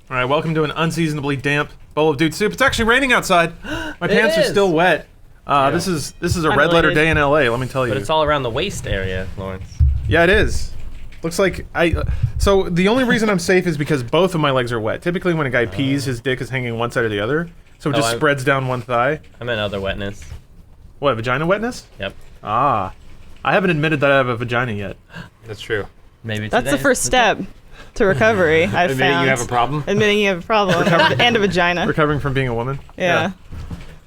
All right, welcome to an unseasonably damp bowl of dude soup. It's actually raining outside. My pants are still wet. This is a red letter day in LA, let me tell you. But it's all around the waist area, Lawrence. Yeah, it is. Looks like so the only reason I'm safe is because both of my legs are wet. Typically when a guy pees, his dick is hanging one side or the other. So it just spreads down one thigh. I meant other wetness. What, vagina wetness? Yep. Ah. I haven't admitted that I have a vagina yet. That's true. Maybe That's the first step to recovery, I've found. Admitting you have a problem? Admitting you have a problem and a vagina. Recovering from being a woman? Yeah.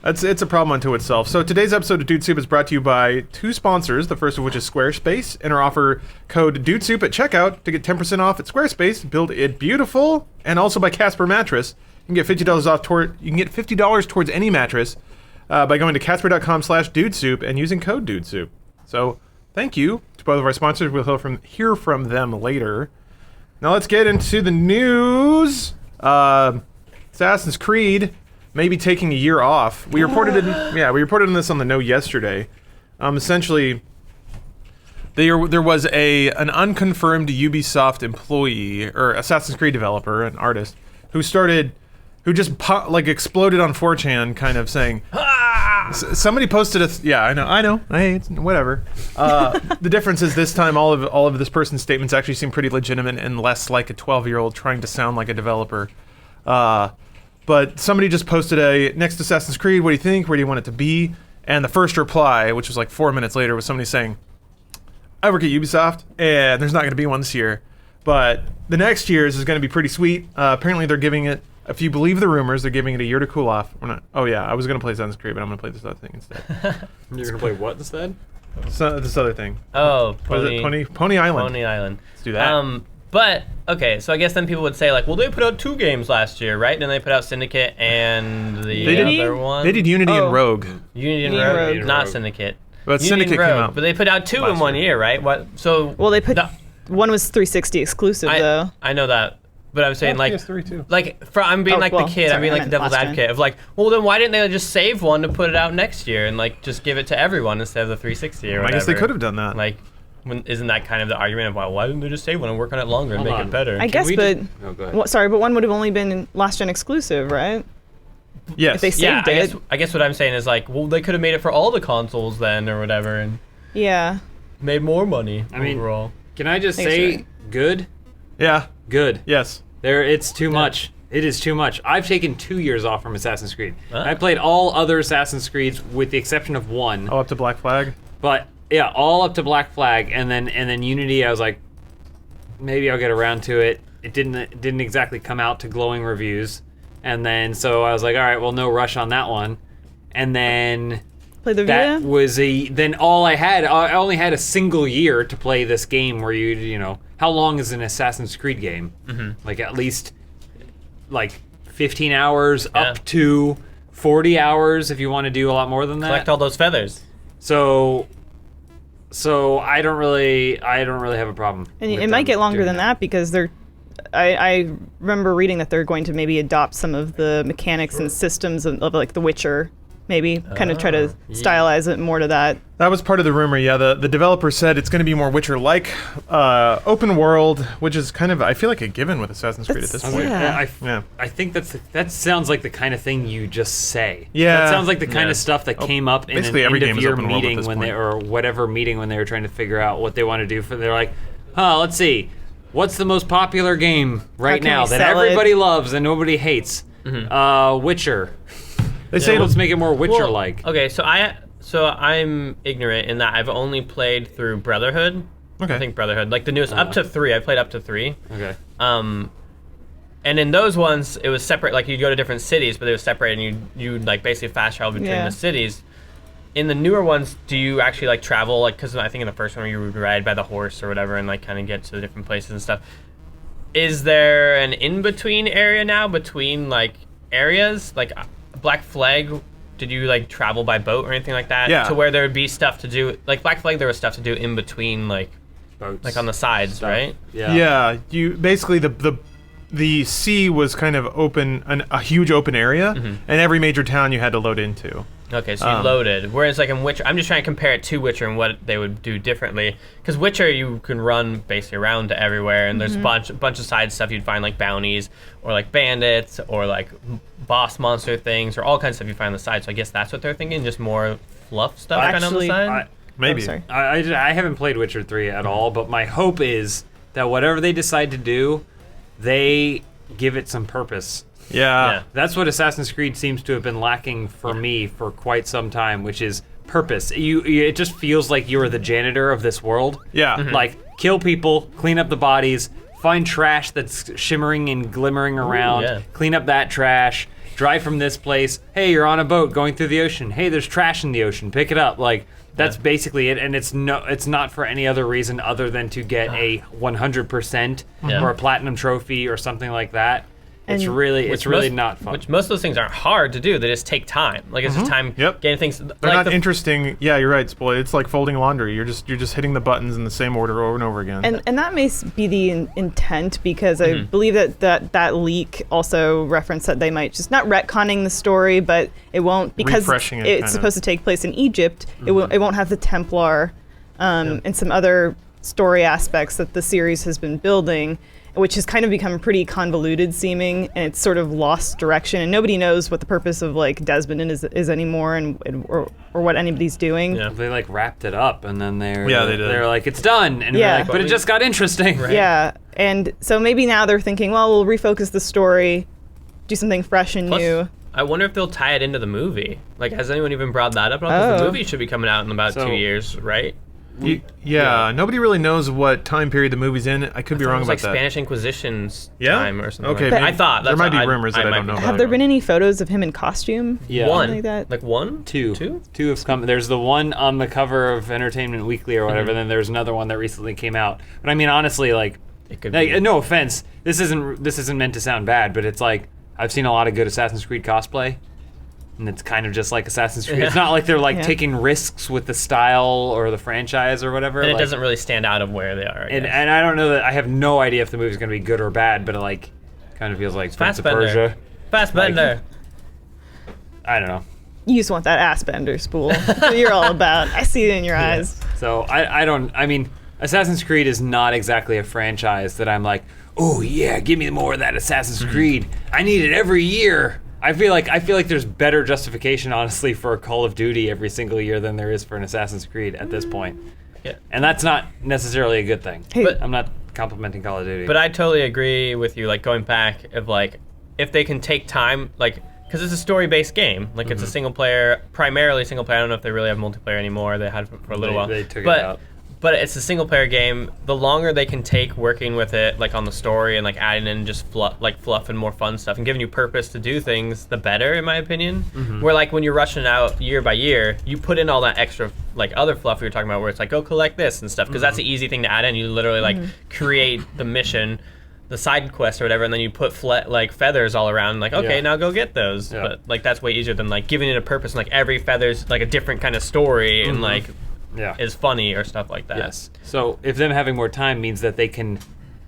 It's a problem unto itself. So today's episode of Dude Soup is brought to you by two sponsors, the first of which is Squarespace. Enter offer code DUDESOUP at checkout to get 10% off at Squarespace. Build it beautiful. And also by Casper mattress. You can get $50 off $50 towards any mattress by going to casper.com/dudesoup and using code DUDESOUP. So thank you to both of our sponsors. We'll hear from them later. Now let's get into the news. Assassin's Creed may be taking a year off. We reported on this on the Know yesterday. Essentially, there was an unconfirmed Ubisoft employee or Assassin's Creed developer, an artist, who just exploded on 4chan, kind of saying, somebody posted I know, hey, it's whatever. The difference is this time all of this person's statements actually seem pretty legitimate and less like a 12-year-old trying to sound like a developer. But somebody just posted next Assassin's Creed, what do you think? Where do you want it to be? And the first reply, which was like 4 minutes later, was somebody saying, I work at Ubisoft, and there's not going to be one this year. But the next year's is going to be pretty sweet. Apparently they're giving it, if you believe the rumors, they're giving it a year to cool off. Oh yeah, I was going to play Assassin's Creed, but I'm going to play this other thing instead. You're going to play what instead? This other thing. Oh, Pony Island. Pony Island. Let's do that. But, okay, so I guess then people would say, like, well, they put out 2 games last year, right? And then they put out Syndicate and the other one. They did Unity and Rogue. Unity and Rogue, not Syndicate. But Syndicate came out. But they put out 2 in 1 year, right? Well, they put... one was 360 exclusive, though. I know that. But I'm saying, like... PS3 too. I'm being the kid, I'm being like the devil's advocate of like, well, then why didn't they just save one to put it out next year and, like, just give it to everyone instead of the 360 or whatever? I guess they could have done that. Like... Isn't that kind of the argument of why didn't they just save one and work on it longer and make it better? I guess, but but one would have only been last gen exclusive, right? Yes. If they saved it. I guess what I'm saying is like, well, they could have made it for all the consoles then or whatever, and made more money overall. Can I just say, good? Yeah. Good. Yes. It's too much. It is too much. I've taken 2 years off from Assassin's Creed. I played all other Assassin's Creeds with the exception of one. Oh, up to Black Flag? But yeah, all up to Black Flag, and then Unity. I was like, maybe I'll get around to it. It didn't exactly come out to glowing reviews, and then so I was like, all right, well, no rush on that one. And then play the that Vita? Was then all I had. I only had a single year to play this game where you know how long is an Assassin's Creed game? Like at least like 15 hours up to 40 hours if you want to do a lot more than that. Collect all those feathers. So I don't really have a problem. And it might get longer than that because I remember reading that they're going to maybe adopt some of the mechanics and systems of like The Witcher, maybe kind of try to stylize it more to that. That was part of the rumor, yeah. The developer said it's going to be more Witcher-like, open world, which is kind of, I feel like, a given with Assassin's Creed at this point. I think that sounds like the kind of thing you just say. Yeah. That sounds like the kind of stuff that came up in an end-of-year meeting or whatever meeting when they were trying to figure out what they want to do. They're like, let's see, what's the most popular game right now that everybody loves and nobody hates? Witcher. They say let's make it more Witcher-like. Okay, so I'm ignorant in that I've only played through Brotherhood. Okay. I think Brotherhood, like the newest, up to 3. I played up to 3. Okay. And in those ones, it was separate. Like you'd go to different cities, but they were separate, and you'd like basically fast travel between the cities. In the newer ones, do you actually like travel? Like, because I think in the first one you would ride by the horse or whatever, and like kind of get to the different places and stuff. Is there an in-between area now between like areas like? Black Flag, did you like travel by boat or anything like that? Yeah. To where there would be stuff to do, like Black Flag, there was stuff to do in between, like boats, like on the sides, stuff. Right? Yeah. Yeah. You basically the sea was kind of open, a huge open area, and every major town you had to load into. Okay, so you loaded. Whereas like in Witcher, I'm just trying to compare it to Witcher and what they would do differently. Because Witcher, you can run basically around to everywhere, and there's a bunch of side stuff you'd find, like bounties, or like bandits, or like boss monster things, or all kinds of stuff you find on the side. So I guess that's what they're thinking, just more fluff stuff kind of on the side? Maybe. I haven't played Witcher 3 at all, but my hope is that whatever they decide to do, they give it some purpose. Yeah. That's what Assassin's Creed seems to have been lacking for me for quite some time, which is purpose. It just feels like you're the janitor of this world. Yeah. Like, kill people, clean up the bodies, find trash that's shimmering and glimmering around, clean up that trash, drive from this place. Hey, you're on a boat going through the ocean. Hey, there's trash in the ocean. Pick it up. Like, that's basically it, and it's not for any other reason other than to get a 100% or a platinum trophy or something like that. It's really not fun. Which most of those things aren't hard to do. They just take time. Like it's just time getting things. They're like not interesting. Yeah, you're right, Spoy. It's like folding laundry. You're just hitting the buttons in the same order over and over again. And that may be the intent, because I believe that leak also referenced that they might just not retconning the story, but it won't, because refreshing it's supposed to take place in Egypt. It won't have the Templar and some other story aspects that the series has been building, which has kind of become pretty convoluted seeming, and it's sort of lost direction, and nobody knows what the purpose of like Desmond is anymore, or what anybody's doing. Yeah, they like wrapped it up, and then they did. They're like, it's done, and we're like, but it just got interesting. Right. Yeah, and so maybe now they're thinking, well, we'll refocus the story, do something fresh and new. I wonder if they'll tie it into the movie. Like, has anyone even brought that up? Because the movie should be coming out in about 2 years, right? Nobody really knows what time period the movie's in. I could be wrong about like that. Spanish Inquisition's time or something. Okay, like that. I thought there might be rumors that I don't know about. Have there been any photos of him in costume? Yeah, one like that. Like one, two have come. There's the one on the cover of Entertainment Weekly or whatever. Then there's another one that recently came out. But I mean, honestly, like, it could be. No offense, this isn't meant to sound bad, but it's like I've seen a lot of good Assassin's Creed cosplay. And it's kind of just like Assassin's Creed. It's not like they're like taking risks with the style or the franchise or whatever. And like, it doesn't really stand out of where they are. And I don't know that I have no idea if the movie's going to be good or bad, but it like kind of feels like Prince of Persia. Fassbender. Like, I don't know. You just want that ass bender spool. You're all about. I see it in your eyes. So I mean, Assassin's Creed is not exactly a franchise that I'm like, oh yeah, give me more of that Assassin's Creed. I need it every year. I feel like there's better justification, honestly, for a Call of Duty every single year than there is for an Assassin's Creed at this point. Yeah. And that's not necessarily a good thing. But I'm not complimenting Call of Duty. But I totally agree with you, like, going back of, like, if they can take time, like, because it's a story-based game. Like, it's a single-player, primarily single-player. I don't know if they really have multiplayer anymore. They had it for a little while. They took it out. But it's a single-player game. The longer they can take working with it, like on the story and like adding in just fluff and more fun stuff and giving you purpose to do things, the better, in my opinion. Where like when you're rushing out year by year, you put in all that extra like other fluff we were talking about, where it's like go collect this and stuff, because that's the easy thing to add in. You literally like create the mission, the side quest or whatever, and then you put like feathers all around. Like now go get those. Yeah. But like that's way easier than like giving it a purpose. And, like every feather's like a different kind of story and like. Is funny or stuff like that. Yes. So if them having more time means that they can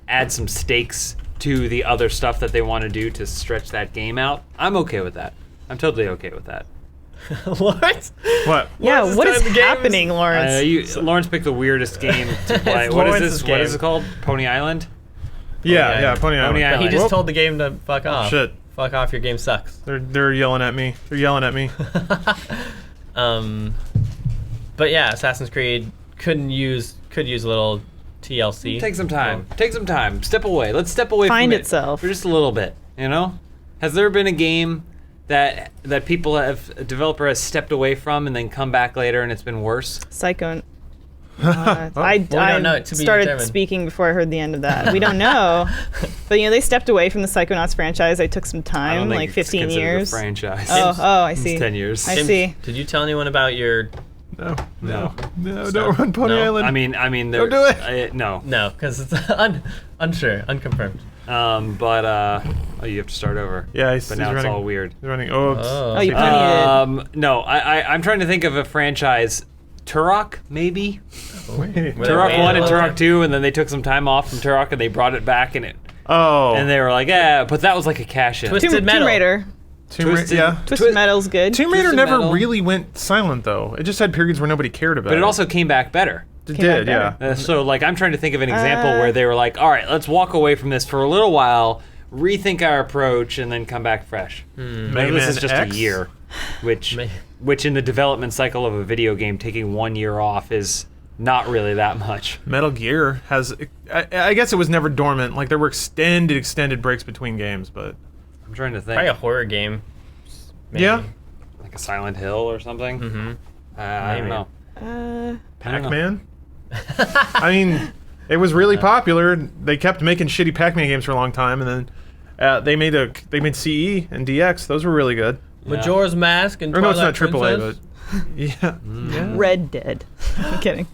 add some stakes to the other stuff that they want to do to stretch that game out, I'm okay with that. I'm totally okay with that. What? What? Yeah, what is happening, Lawrence? Lawrence picked the weirdest game to play. What is this? What is it called? Pony Island? Yeah, Pony Island. Island. He just told the game to fuck off. Shit. Fuck off, your game sucks. They're yelling at me. But yeah, Assassin's Creed could use a little TLC. Take some time. Step away. Let's step away from itself for just a little bit. You know, has there been a game that a developer has stepped away from and then come back later and it's been worse? Psycho. I don't know. Started speaking before I heard the end of that. We don't know, but they stepped away from the Psychonauts franchise. They took some time, like 15 years. A franchise. Oh, I see. It's 10 years. I see. Did you tell anyone about your? No, don't run Pony Island. I mean, don't do it. No, because it's unsure, unconfirmed. But you have to start over. Yeah, but now it's all weird. He's running. Oh, you ponied No, I'm trying to think of a franchise. Turok, maybe. Turok 1 and Turok 2, and then they took some time off from Turok and they brought it back and they were like, but that was like a cash-in. Twisted Metal. Tomb Raider. Twisted Metal's good. Tomb Raider never really went silent though. It just had periods where nobody cared about it. But it also came back better. It did, yeah. So like I'm trying to think of an example where they were like, all right, let's walk away from this for a little while, rethink our approach, and then come back fresh. Maybe this is just a year, which in the development cycle of a video game, taking 1 year off is not really that much. Metal Gear has, I guess it was never dormant. Like there were extended breaks between games, but I'm trying to think. Probably a horror game. Maybe. Yeah. Like a Silent Hill or something. Mm-hmm. I don't know. Pac-Man? I mean, it was really popular. They kept making shitty Pac-Man games for a long time, and then they made CE and DX. Those were really good. Majora's Mask and Twilight no, it's not Princess. AAA, but yeah. Red Dead. I'm kidding.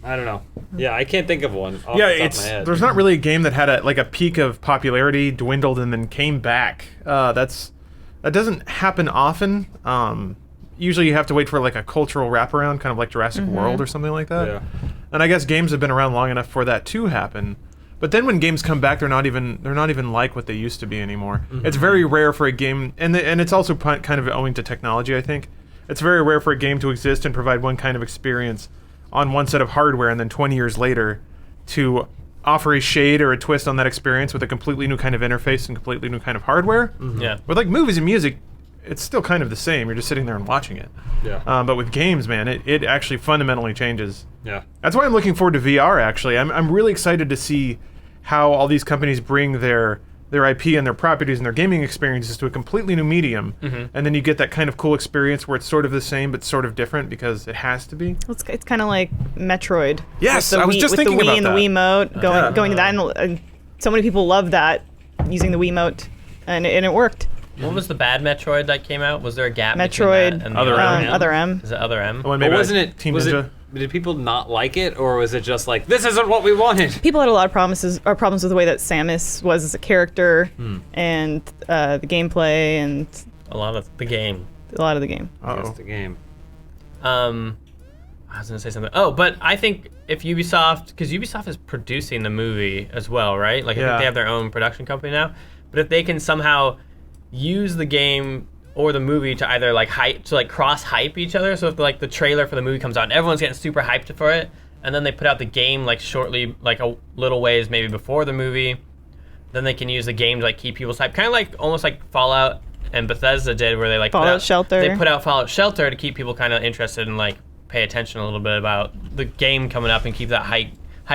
I don't know. Yeah, I can't think of one off the top of my head. There's not really a game that had a peak of popularity, dwindled, and then came back. That doesn't happen often. Usually you have to wait for like a cultural wraparound, kind of like Jurassic World or something like that. Yeah. And I guess games have been around long enough for that to happen. But then when games come back, they're not even like what they used to be anymore. It's very rare for a game, and it's also kind of owing to technology, I think. It's very rare for a game to exist and provide one kind of experience on one set of hardware, and then 20 years later to offer a shade or a twist on that experience with a completely new kind of interface and completely new kind of hardware. Yeah. With like movies and music, it's still kind of the same. You're just sitting there and watching it. Yeah. But with games, man, it actually fundamentally changes. Yeah. That's why I'm looking forward to VR, actually. I'm really excited to see how all these companies bring their IP and their properties and their gaming experiences to a completely new medium. And then you get that kind of cool experience where it's sort of the same but sort of different because it has to be. It's kind of like Metroid. Yes, I was just thinking about that. With the Wii and the Wiimote, going to that, and so many people love that, using the Wiimote, and it worked. What was the bad Metroid that came out? Was there a gap Metroid, between that and Other M? Is it Other M? Well, but wasn't it Team was Ninja? Did people not like it, or was it just like, this isn't what we wanted? People had a lot of problems with the way that Samus was as a character, and the gameplay, and a lot of the game. That's the game. I was gonna say something. Oh, but I think if Ubisoft, because Ubisoft is producing the movie as well, right? Like I think they have their own production company now. But if they can somehow use the game or the movie to either cross hype each other, so if like the trailer for the movie comes out and everyone's getting super hyped for it, and then they put out the game like shortly, like a little ways maybe before the movie, then they can use the game to like keep people's hype, kind of like almost like Fallout and Bethesda did, where they like Shelter. They put out Fallout Shelter to keep people kind of interested and like pay attention a little bit about the game coming up and keep that hype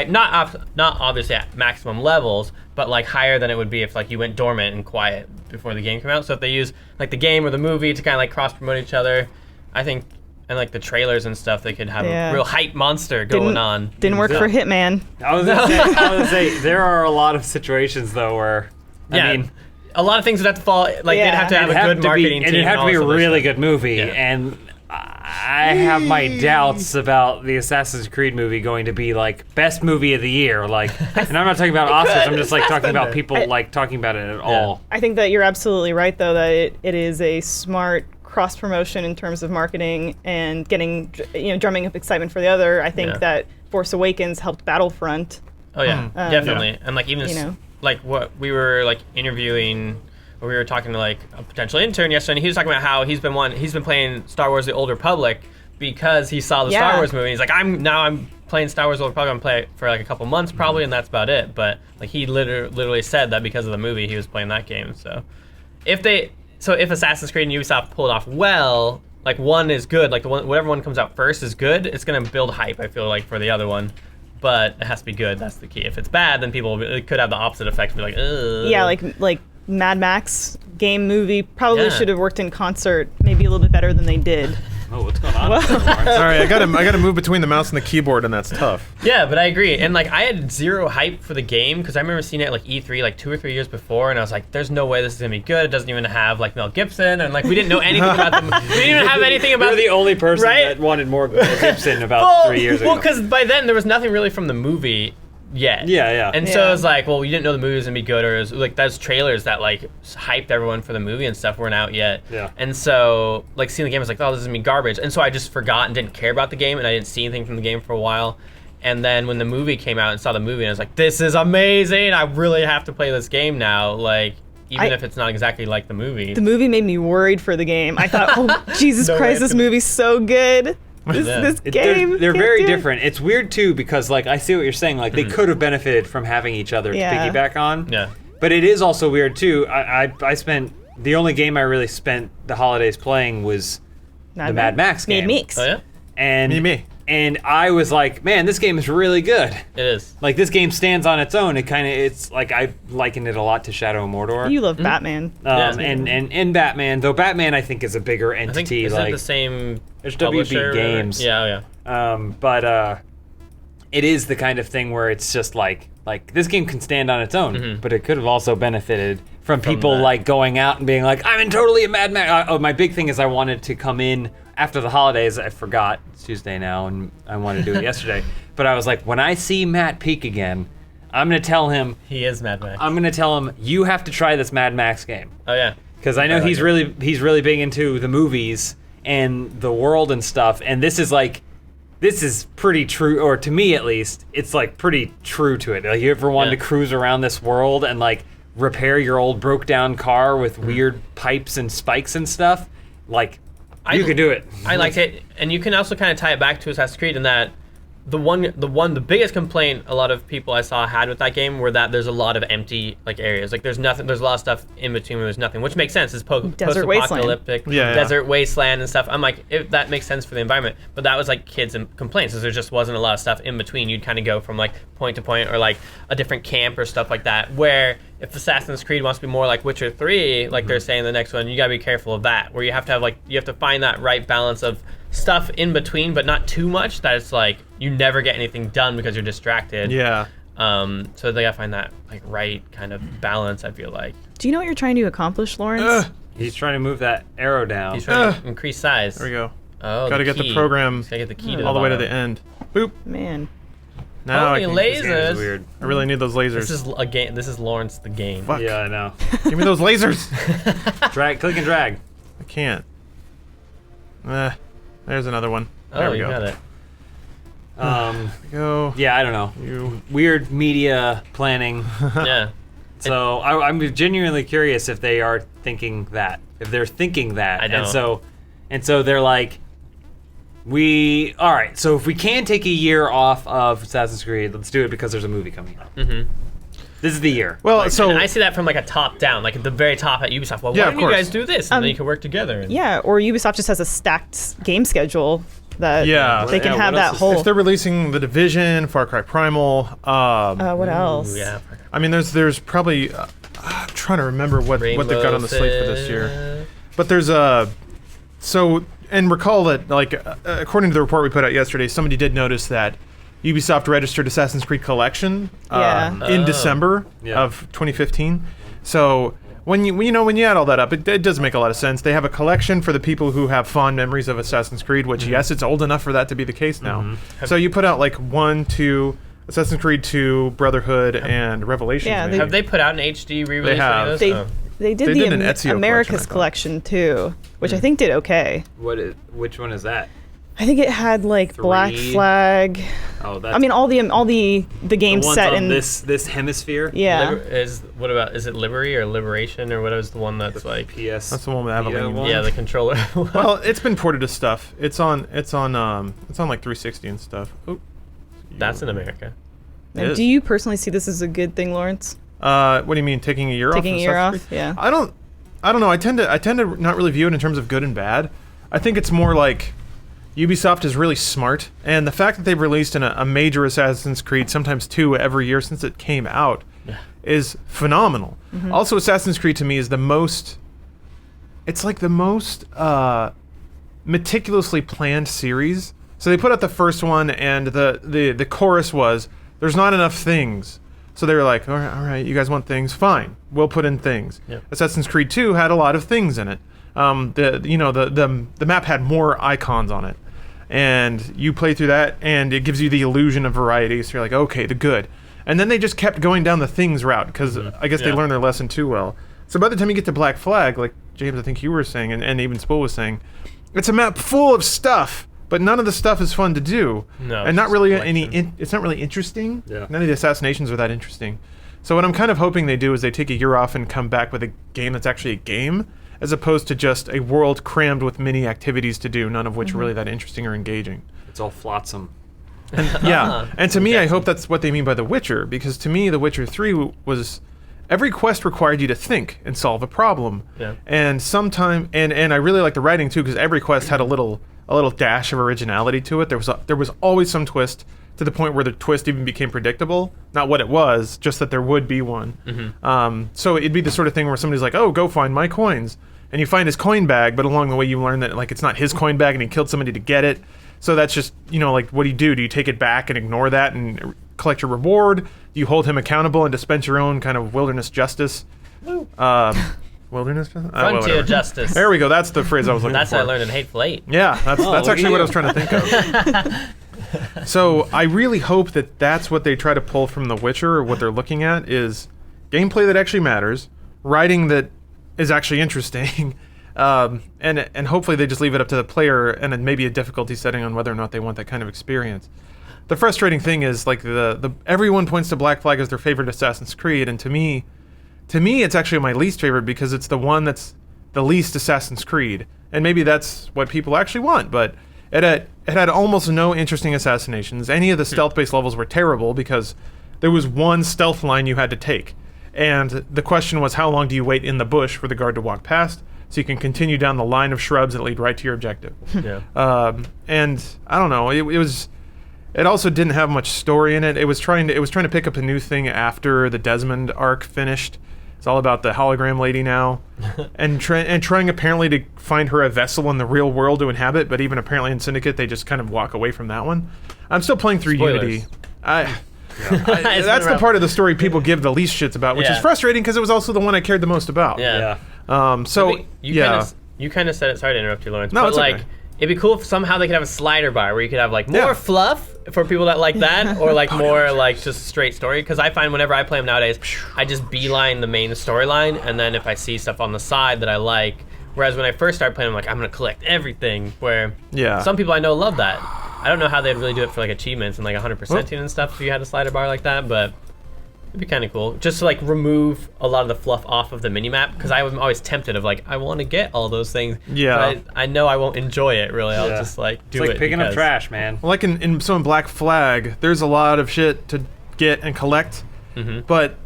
not obviously at maximum levels, but like higher than it would be if like you went dormant and quiet before the game came out. So if they use like the game or the movie to kind of like cross promote each other, I think, and like the trailers and stuff, they could have a real hype monster going on. Didn't work for Hitman. I was gonna say there are a lot of situations though where I mean, a lot of things would have to fall like they'd have to have a good marketing team, and it'd have to be a really good movie. And I have my doubts about the Assassin's Creed movie going to be like best movie of the year, like, and I'm not talking about Oscars. I'm just like talking about people like talking about it at all. I think that you're absolutely right, though, that it is a smart cross promotion in terms of marketing and getting, drumming up excitement for the other. I think that Force Awakens helped Battlefront. Oh yeah, definitely, and like even like what we were like interviewing. We were talking to like a potential intern yesterday, and he was talking about how he's been playing Star Wars: The Old Republic because he saw the Star Wars movie. He's like, I'm playing Star Wars: The Old Republic. I'm playing it for like a couple months probably, and that's about it. But like he literally said that because of the movie, he was playing that game. So if Assassin's Creed and Ubisoft pull it off well, like one is good, like whatever one comes out first is good. It's gonna build hype. I feel like for the other one. But it has to be good. That's the key. If it's bad, then it could have the opposite effect. Be like, ugh. Yeah, like Mad Max game movie probably should have worked in concert, maybe a little bit better than they did. Oh, what's going on? Sorry, I gotta move between the mouse and the keyboard, and that's tough. Yeah, but I agree. And like I had zero hype for the game because I remember seeing it at like E3 like 2 or 3 years before, and I was like, "There's no way this is gonna be good." It doesn't even have like Mel Gibson, and like we didn't know anything about them. We didn't even have anything about. You're the only person that wanted more Mel Gibson about 3 years ago. Well, because by then there was nothing really from the movie yet. Yeah. And so it was like, well, you didn't know the movie was gonna be good, or it was like those trailers that like hyped everyone for the movie and stuff weren't out yet. Yeah. And so like seeing the game was like, oh, this is gonna be garbage. And so I just forgot and didn't care about the game, and I didn't see anything from the game for a while. And then when the movie came out and saw the movie, and I was like, this is amazing. I really have to play this game now. Like, even if it's not exactly like the movie. The movie made me worried for the game. I thought, oh, Jesus Christ, this movie's so good. This game. They're very different. It's weird too because like I see what you're saying. Like they could have benefited from having each other to piggyback on. Yeah. But it is also weird too. I spent the only game I really spent the holidays playing was the Mad Max game. Mad Max. Oh yeah. And I was like, man, this game is really good. It is. Like this game stands on its own. It's like I liken it a lot to Shadow of Mordor. You love Batman. And Batman, though Batman I think is a bigger entity. I think is like it the same. There's publisher WB Games. Yeah. But it is the kind of thing where it's just like this game can stand on its own, but it could have also benefited from people that. like going out and being like, I'm totally a Mad Max. My big thing is I wanted to come in after the holidays. I forgot it's Tuesday now, and I wanted to do it yesterday. But I was like, when I see Matt Peak again, I'm gonna tell him he is Mad Max. I'm gonna tell him you have to try this Mad Max game. Oh yeah. Because I know he's really big into the movies and the world and stuff, and this is pretty true, or to me at least, it's like pretty true to it. Like you ever wanted to cruise around this world and like repair your old broke down car with weird pipes and spikes and stuff, like you could do it. I liked it, and you can also kind of tie it back to Assassin's Creed in that the biggest complaint a lot of people I saw had with that game were that there's a lot of empty like areas. Like there's nothing. There's a lot of stuff in between where there's nothing, which makes sense. It's post-apocalyptic, desert wasteland and stuff. I'm like, if that makes sense for the environment. But that was like kids and complaints, because there just wasn't a lot of stuff in between. You'd kind of go from like point to point, or like a different camp or stuff like that. Where if Assassin's Creed wants to be more like Witcher 3, like they're saying the next one, you gotta be careful of that. Where you have to find that right balance of stuff in between, but not too much that it's like you never get anything done because you're distracted. Yeah. So they gotta find that like right kind of balance, I feel like. Do you know what you're trying to accomplish, Lawrence? He's trying to move that arrow down. He's trying to increase size. There we go. Oh, gotta get the program gotta get the key to all the way to bottom. the end. Boop. Man. Now Holy This game is lasers! weird. I really need those lasers. This is a game. This is Lawrence the game. Fuck. Yeah, I know. Give me those lasers. Click and drag. I can't. There's another one. Oh, There we you go. got it. Go. Yeah, I don't know. You. Weird media planning. Yeah. So I'm genuinely curious if they are thinking that. If they're thinking that. I don't. And so they're like, all right, so if we can take a year off of Assassin's Creed, let's do it because there's a movie coming out. Mm-hmm. This is the year. Well, And so I see that from like a top down, like at the very top at Ubisoft. Well, why Yeah, don't of you course. guys do this, and then you can work together? Yeah, or Ubisoft just has a stacked game schedule that they can have what that else is- whole. if they're releasing The Division, Far Cry Primal, What else? Ooh, yeah. I mean, there's probably. I'm trying to remember what they've got on the slate for this year. But there's and recall that like according to the report we put out yesterday, somebody did notice that Ubisoft registered Assassin's Creed Collection in December of 2015. So when you add all that up, it does make a lot of sense. They have a collection for the people who have fond memories of Assassin's Creed, which yes, it's old enough for that to be the case now. So you put out like 1, 2, Assassin's Creed 2, Brotherhood, and Revelations. Yeah, maybe. Have they put out an HD re-release? They have. Of any of those? They did They the did an Ezio America's collection, collection too, which I think did okay. Which one is that? I think it had like Black 3. Flag. Oh, that's I mean, all the games the ones set on in this hemisphere. Yeah. Is it Liberty or Liberation or what is the one that's like? PS. That's the one with Avalon. one? Yeah, the controller. Well, it's been ported to stuff. It's on like 360 and stuff. Oop. That's in America. It is. Do you personally see this as a good thing, Lawrence? What do you mean, taking a year off? Taking a year Assassin's off? Creed? Yeah. I don't know. I tend to not really view it in terms of good and bad. I think it's more like Ubisoft is really smart, and the fact that they've released a major Assassin's Creed, sometimes 2 every year since it came out, is phenomenal. Also, Assassin's Creed to me is the most meticulously planned series. So they put out the first one, and the chorus was, "There's not enough things." So they were like, all right, you guys want things? Fine, we'll put in things. Yep. Assassin's Creed 2 had a lot of things in it. The map had more icons on it, and you play through that, and it gives you the illusion of variety. So you're like, okay, the good. And then they just kept going down the things route because I guess they learned their lesson too well. So by the time you get to Black Flag, like James, I think you were saying, and even Spool was saying, it's a map full of stuff. But none of the stuff is fun to do, No, and not it's really collection. it's not really interesting. Yeah. None of the assassinations are that interesting. So what I'm kind of hoping they do is they take a year off and come back with a game that's actually a game, as opposed to just a world crammed with many activities to do, none of which are really that interesting or engaging. It's all flotsam. And to me, I hope that's what they mean by The Witcher, because to me, The Witcher 3 was... Every quest required you to think and solve a problem. Yeah. And and I really like the writing too, because every quest had a little dash of originality to it. There was always some twist, to the point where the twist even became predictable. Not what it was, just that there would be one. So it'd be the sort of thing where somebody's like, "Oh, go find my coins," and you find his coin bag, but along the way you learn that like it's not his coin bag and he killed somebody to get it. So that's just, like, what do you do? Do you take it back and ignore that and collect your reward? Do you hold him accountable and dispense your own kind of wilderness justice? Wilderness justice? Frontier justice. There we go. That's the phrase I was looking for. That's what I learned in Hateful Eight. Yeah, that's actually what I was trying to think of. So I really hope that that's what they try to pull from The Witcher, or what they're looking at is gameplay that actually matters, writing that is actually interesting, and hopefully they just leave it up to the player and then maybe a difficulty setting on whether or not they want that kind of experience. The frustrating thing is like the everyone points to Black Flag as their favorite Assassin's Creed, and to me it's actually my least favorite because it's the one that's the least Assassin's Creed, and maybe that's what people actually want. But it had almost no interesting assassinations. Any of the stealth-based levels were terrible because there was one stealth line you had to take, and the question was how long do you wait in the bush for the guard to walk past so you can continue down the line of shrubs that lead right to your objective. And I don't know, it also didn't have much story in it. It was trying to pick up a new thing after the Desmond arc finished. It's all about the hologram lady now, and trying apparently to find her a vessel in the real world to inhabit. But even apparently in Syndicate, they just kind of walk away from that one. I'm still playing through Spoilers. Unity. That's the part of the story people give the least shits about, which is frustrating because it was also the one I cared the most about. You kind of said it. Sorry to interrupt you, Lawrence. No, but it's like, okay. It'd be cool if somehow they could have a slider bar where you could have like more fluff for people that like that, or like more like just straight story. Because I find whenever I play them nowadays, I just beeline the main storyline, and then if I see stuff on the side that I like, whereas when I first started playing, I'm like, I'm gonna collect everything. Where some people I know love that. I don't know how they'd really do it for like achievements and like 100%ing and stuff if you had a slider bar like that, but it'd be kind of cool. Just to like remove a lot of the fluff off of the minimap, because I'm always tempted of like, I want to get all those things. But I know I won't enjoy it really. I'll just like do it. It's like picking up trash, man. Like in Black Flag, there's a lot of shit to get and collect, but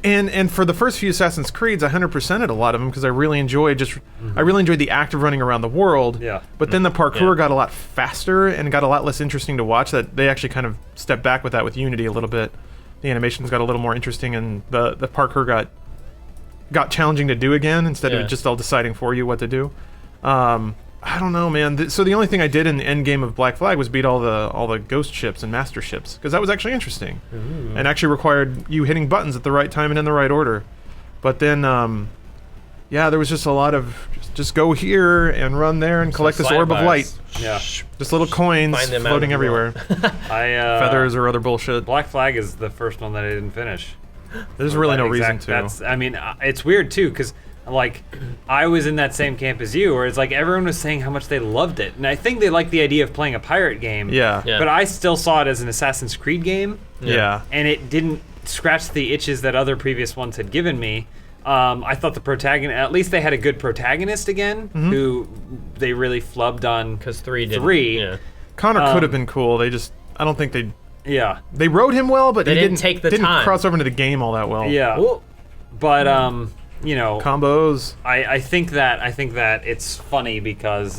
and for the first few Assassin's Creeds, I 100%ed a lot of them because I really enjoyed the act of running around the world. But then the parkour got a lot faster and got a lot less interesting to watch. That they actually kind of stepped back with that with Unity a little bit. The animations got a little more interesting, and the parkour got challenging to do again instead of just all deciding for you what to do. I don't know, man. So the only thing I did in the end game of Black Flag was beat all the ghost ships and master ships, because that was actually interesting and actually required you hitting buttons at the right time and in the right order. But then, there was just a lot of just go here and run there and collect this orb of light. Just little coins floating everywhere. Feathers or other bullshit. Black Flag is the first one that I didn't finish. There's really no reason to. I mean, it's weird too, because like I was in that same camp as you, where it's like everyone was saying how much they loved it, and I think they liked the idea of playing a pirate game. But I still saw it as an Assassin's Creed game. And it didn't scratch the itches that other previous ones had given me. I thought the protagonist, at least they had a good protagonist again, who they really flubbed on. Because 3 didn't. Connor could have been cool. I don't think they. They wrote him well, but they didn't take the time. Cross over into the game all that well. But combos. I think that it's funny because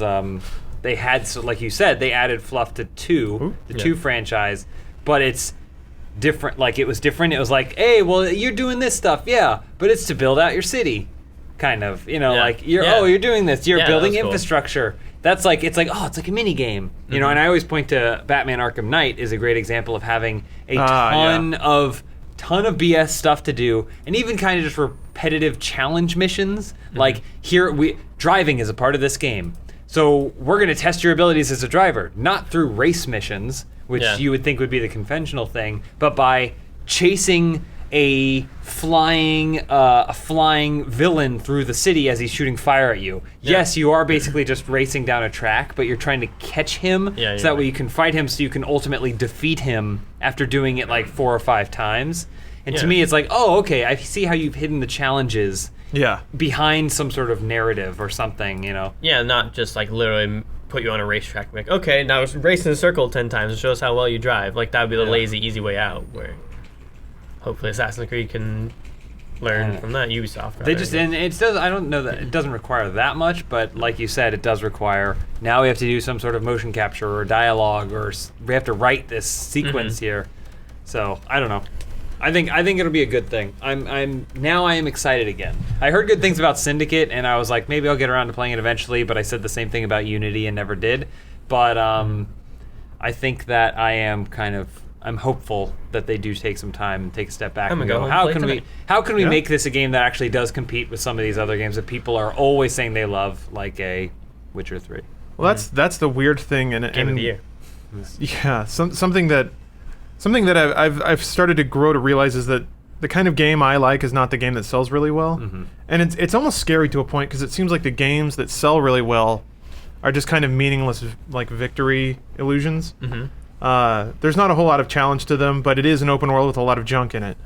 they had, like you said, they added fluff to 2, the 2 franchise, but it's different. Like it was different. It was like, hey, well, you're doing this stuff, but it's to build out your city, kind of. Like you're doing this. You're building infrastructure. Cool. That's like it's like a mini game, And I always point to Batman: Arkham Knight is a great example of having a ton of BS stuff to do, and even kind of just repetitive challenge missions. Like driving is a part of this game, so we're going to test your abilities as a driver, not through race missions, which you would think would be the conventional thing, but by chasing a flying villain through the city as he's shooting fire at you. Yes, you are basically just racing down a track, but you're trying to catch him so that way you can fight him, so you can ultimately defeat him after doing it like 4 or 5 times. And to me, it's like, oh, okay, I see how you've hidden the challenges behind some sort of narrative or something, you know? Yeah, not just like literally put you on a racetrack. Like, okay, now race in a circle 10 times and show us how well you drive. Like, that would be the lazy, easy way out, where hopefully Assassin's Creed can learn from that. Ubisoft. Rather. They just, and it does, I don't know that it doesn't require that much, but like you said, it does require, now we have to do some sort of motion capture or dialogue, or we have to write this sequence here. So, I don't know. I think it'll be a good thing. I am excited again. I heard good things about Syndicate, and I was like, maybe I'll get around to playing it eventually. But I said the same thing about Unity and never did. But I think that I'm hopeful that they do take some time and take a step back and go, how can we make this a game that actually does compete with some of these other games that people are always saying they love, like a Witcher 3. Well, that's the weird thing, Game of the year. Yeah, something that I've started to grow to realize is that the kind of game I like is not the game that sells really well, and it's almost scary to a point, because it seems like the games that sell really well are just kind of meaningless, like victory illusions. There's not a whole lot of challenge to them, but it is an open world with a lot of junk in it.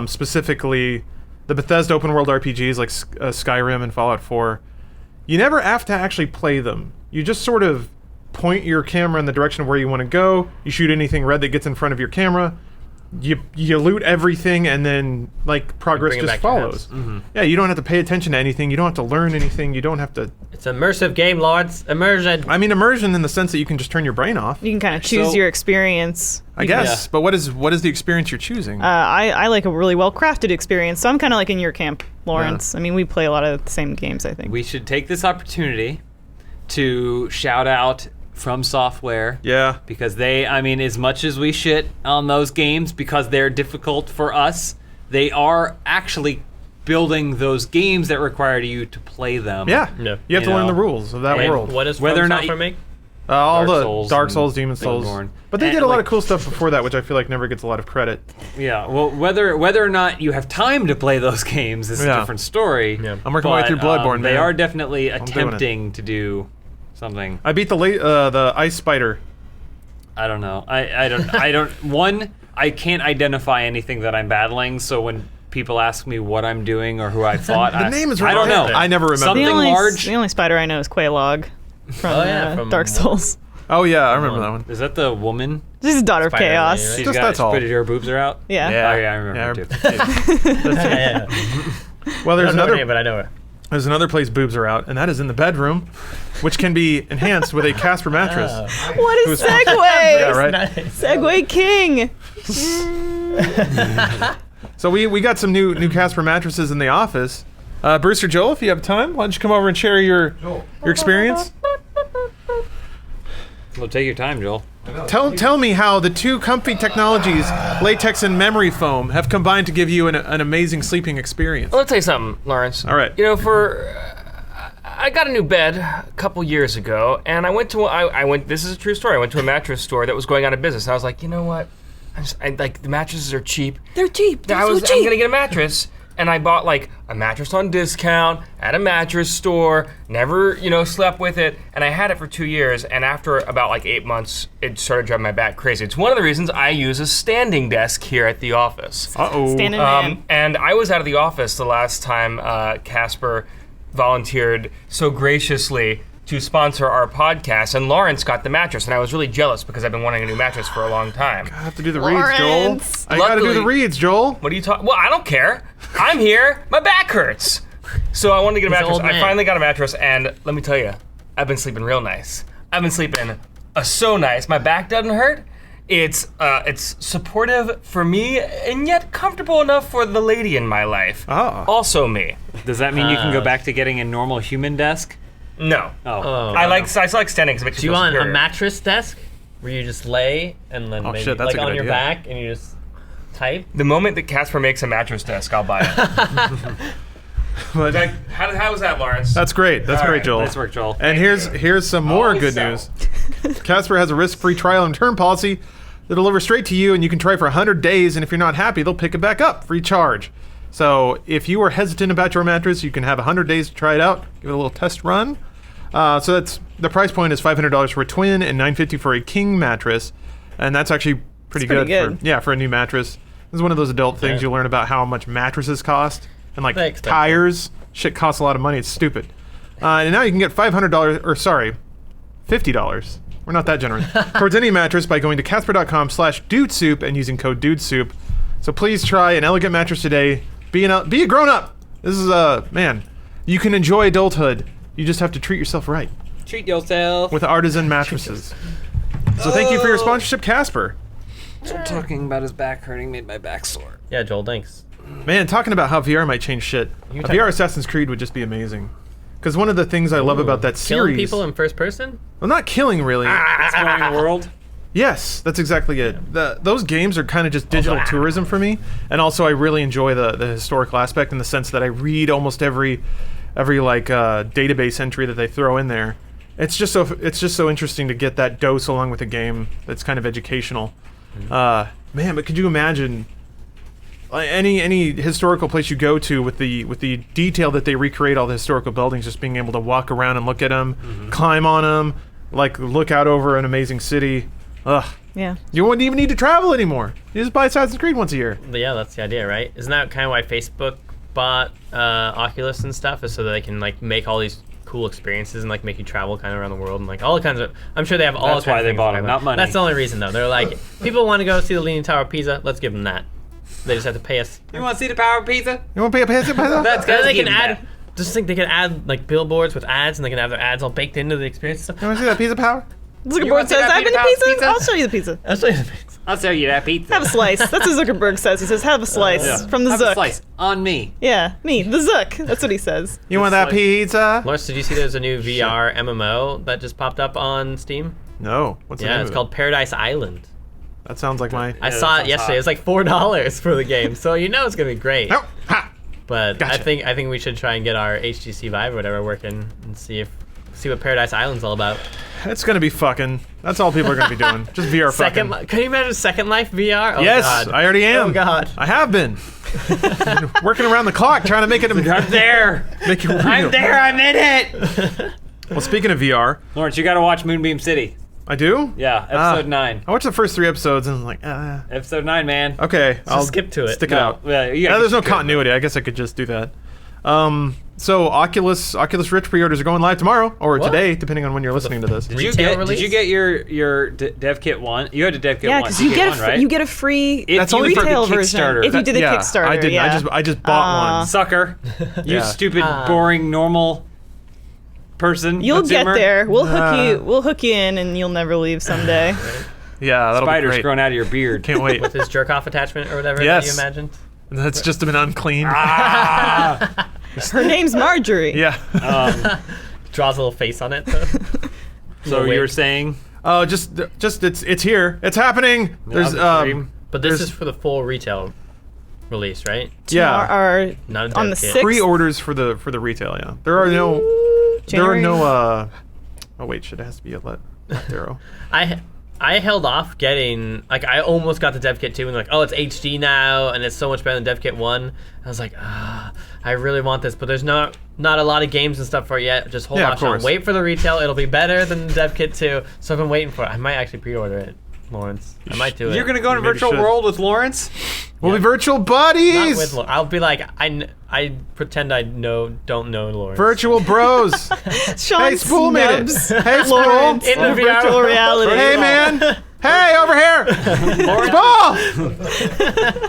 Specifically, the Bethesda open world RPGs like Skyrim and Fallout 4, you never have to actually play them. You just sort of point your camera in the direction of where you want to go. You shoot anything red that gets in front of your camera. You loot everything, and then like progress just follows. Yeah, you don't have to pay attention to anything. You don't have to learn anything. You don't have to. It's immersive game, Lords. Immersion. I mean, immersion in the sense that you can just turn your brain off. You can kind of choose your experience. I guess, but what is the experience you're choosing? I like a really well crafted experience, so I'm kind of like in your camp, Lawrence. I mean, we play a lot of the same games, I think. We should take this opportunity to shout out From Software. Yeah. Because as much as we shit on those games because they're difficult for us, they are actually building those games that require you to play them. Yeah. You have to learn the rules of that world. What does From Software make? All Dark Souls, Demon Souls. Bloodborne. But they did a lot of cool stuff before that, which I feel like never gets a lot of credit. Yeah, well, whether or not you have time to play those games is a different story. Yeah. I'm working my way through Bloodborne, man. They are definitely attempting to do something. I beat the ice spider. I don't know. I can't identify anything that I'm battling, so when people ask me what I'm doing or who I fought, the name is right. I don't know. I never remember. Something large. The only spider I know is Quelaag from Dark Souls. Oh yeah, I remember that one. Is that the woman? She's a daughter of chaos. Lady, right? She's got pretty, her boobs are out? Yeah. Oh yeah, I remember her too. Well, there's another name, but I know her. There's another place boobs are out, and that is in the bedroom, which can be enhanced with a Casper mattress. What a segue! Yeah, right. Nice. Segue king. So we got some new Casper mattresses in the office. Bruce or Joel, if you have time, why don't you come over and share your experience? Well, take your time, Joel. Tell me how the two comfy technologies, latex and memory foam, have combined to give you an amazing sleeping experience. Well, I'll tell you something, Lawrence. All right. You know, I got a new bed a couple years ago, and I went to this is a true story. I went to a mattress store that was going out of business. And I was like, you know what? I like the mattresses are cheap. They're cheap. I'm gonna get a mattress. And I bought like a mattress on discount at a mattress store, never, slept with it. And I had it for 2 years. And after about like 8 months, it started driving my back crazy. It's one of the reasons I use a standing desk here at the office. Uh-oh. Standing man. And I was out of the office the last time Casper volunteered so graciously to sponsor our podcast, and Lawrence got the mattress, and I was really jealous because I've been wanting a new mattress for a long time. I have to do the reads, Joel. Lawrence. I gotta do the reads, Joel. What are you talking? Well, I don't care. I'm here. My back hurts. So I wanted to get a mattress. I finally got a mattress, and let me tell you, I've been sleeping real nice. I've been sleeping so nice. My back doesn't hurt. It's supportive for me, and yet comfortable enough for the lady in my life. Oh. Also me. Does that mean you can go back to getting a normal human desk? No. Oh. I still like standing because it makes Do you you feel want superior. a mattress desk where you just lay and then maybe shit, that's like a good on your idea. back and you just type? The moment that Casper makes a mattress desk, I'll buy it. But How was that, Lawrence? that's great. That's All great, right, Joel. Nice work, Joel. And here's some more Always good so. news. Casper has a risk-free trial and return policy. They'll deliver straight to you, and you can try for 100 days, and if you're not happy, they'll pick it back up, free charge. So if you are hesitant about your mattress, you can have 100 days to try it out, give it a little test run. So that's the price point is $500 for a twin and $950 for a king mattress, and that's actually pretty good. For a new mattress. This is one of those adult things you learn about how much mattresses cost and like tires. Shit costs a lot of money. It's stupid. And now you can get $50. We're not that generous. Towards any mattress by going to casper.com/dudesoup and using code dudesoup. So please try an elegant mattress today. Be a grown up. This is man. You can enjoy adulthood. You just have to treat yourself right. Treat yourself with artisan mattresses. So thank you for your sponsorship, Casper. So talking about his back hurting made my back sore. Yeah, Joel, thanks. Man, talking about how VR might change shit. A VR Assassin's Creed would just be amazing. Because one of the things I love about that series... Killing people in first person? Well, not killing, really. Exploring the world? Yes, that's exactly it. Those games are kind of just digital tourism for me. And also, I really enjoy the historical aspect in the sense that I read almost every like database entry that they throw in there. It's just so interesting to get that dose along with a game that's kind of educational. Man, but could you imagine... any historical place you go to with the detail that they recreate all the historical buildings, just being able to walk around and look at them, climb on them, like look out over an amazing city. Ugh. Yeah. You wouldn't even need to travel anymore. You just buy Assassin's Creed once a year. But yeah, that's the idea, right? Isn't that kind of why Facebook bought Oculus and stuff, is so that they can like make all these cool experiences and like make you travel kind of around the world and like all kinds of. I'm sure they have all. That's why they bought them, not money. That's the only reason though. They're like, people want to go see the Leaning Tower of Pisa. Let's give them that. They just have to pay us. You want to see the power of pizza? You want to pay a pizza? That's good. They can add. Just think they could add like billboards with ads, and they can have their ads all baked into the experience and stuff. You want to see that pizza power? Zuckerberg says, "I've been to pizza. I'll show you the pizza. I'll show you the pizza. I'll show you that pizza. Have a slice." That's what Zuckerberg says. He says, "Have a slice from the Have Zuck." a slice on me. Yeah, me, the Zuck. That's what he says. You want that pizza? Lawrence, did you see there's a new VR MMO that just popped up on Steam? No. What's the name it's of called Paradise Island. That sounds like my... I saw it yesterday. It's like $4 for the game, so you know it's gonna be great. Oh, ha! But Gotcha. I think we should try and get our HTC Vive or whatever working and see what Paradise Island's all about. It's gonna be fucking. That's all people are gonna be doing. Just VR fucking. Can you imagine Second Life VR? Oh, yes, God. I already am. Oh God, I have been. Working around the clock trying to make it. I'm there. Make it real. I'm there. I'm in it. Well, speaking of VR, Lawrence, you got to watch Moonbeam City. I do. Yeah, episode 9. I watched the first 3 episodes and I was like, Episode 9, man. Okay, I'll skip to it. Stick it out. Yeah, There's no continuity. I guess I could just do that. So Oculus Rift pre-orders are going live tomorrow or today, depending on when you're listening to this. Did you get your dev kit 1? You had a dev kit 1. Yeah, because you get a free That's only retail for the version Kickstarter. if you did the Kickstarter. I didn't. Yeah. I just bought one. Sucker. You stupid, boring, normal person. You'll get consumer. there. We'll hook you in, and you'll never leave someday. Yeah, that'll be Spiders great. growing out of your beard. Can't wait. with his jerk off attachment or whatever Yes. that you imagined. That's just been unclean. Her name's Marjorie. Yeah. Draws a little face on it. So you were saying? Oh, just it's here. It's happening. There's But this is for the full retail release, right? Yeah. Not a on the dev kit. 6th. Pre-orders for the retail. Yeah. There are no. January. There are no. Oh wait, shit. It has to be a left arrow. I held off getting, like, I almost got the dev kit 2 and like, oh, it's HD now and it's so much better than dev kit 1. I was like, I really want this, but there's not a lot of games and stuff for it yet. Just hold off, Sean. Wait for the retail. It'll be better than the dev kit 2. So I've been waiting for it. I might actually pre-order it, Lawrence. I might do it. You're going to go in a virtual world with Lawrence? We'll be virtual buddies. Not with Lawrence. I'll be like, I pretend I don't know Lawrence. Virtual bros. Sean Hey, Spool made it. snubs Hey, Spool. Lawrence In the virtual reality. Hey, man. Hey, over here. Spool.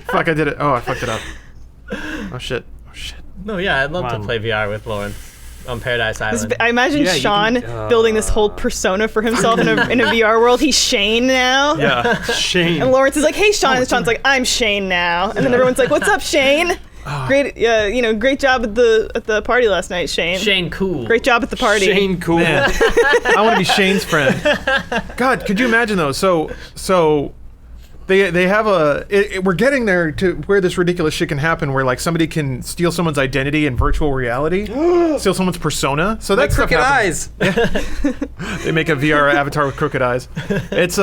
Fuck, I did it. Oh, I fucked it up. Oh, shit. No, yeah, I'd love to play VR with Lawrence on Paradise Island. I imagine Sean building this whole persona for himself in a VR world. He's Shane now. Yeah. Shane. And Lawrence is like, "Hey, Sean," and Sean's like, "I'm Shane now." And then everyone's like, "What's up, Shane? Great, great job at the party last night, Shane. Shane Cool. Great job at the party. Shane Cool. Man. I want to be Shane's friend. God, could you imagine though? So they have we're getting there to where this ridiculous shit can happen, where like somebody can steal someone's identity in virtual reality, steal someone's persona. So that's crooked eyes. They make a VR avatar with crooked eyes. It's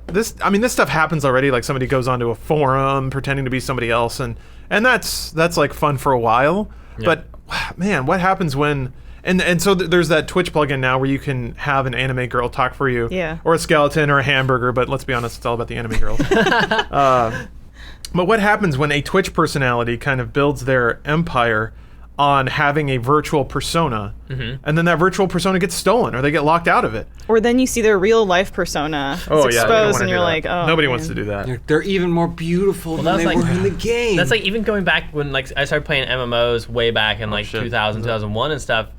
this stuff happens already. Like somebody goes onto a forum pretending to be somebody else, and that's like fun for a while. Yeah. But man, what happens when? And so there's that Twitch plugin now where you can have an anime girl talk for you, yeah, or a skeleton or a hamburger. But let's be honest, it's all about the anime girls. But what happens when a Twitch personality kind of builds their empire on having a virtual persona, and then that virtual persona gets stolen or they get locked out of it? Or then you see their real life persona exposed and you're like, oh, nobody wants to do that. They're even more beautiful than they were in the game. That's like even going back when like I started playing MMOs way back in 2000, 2001 and stuff.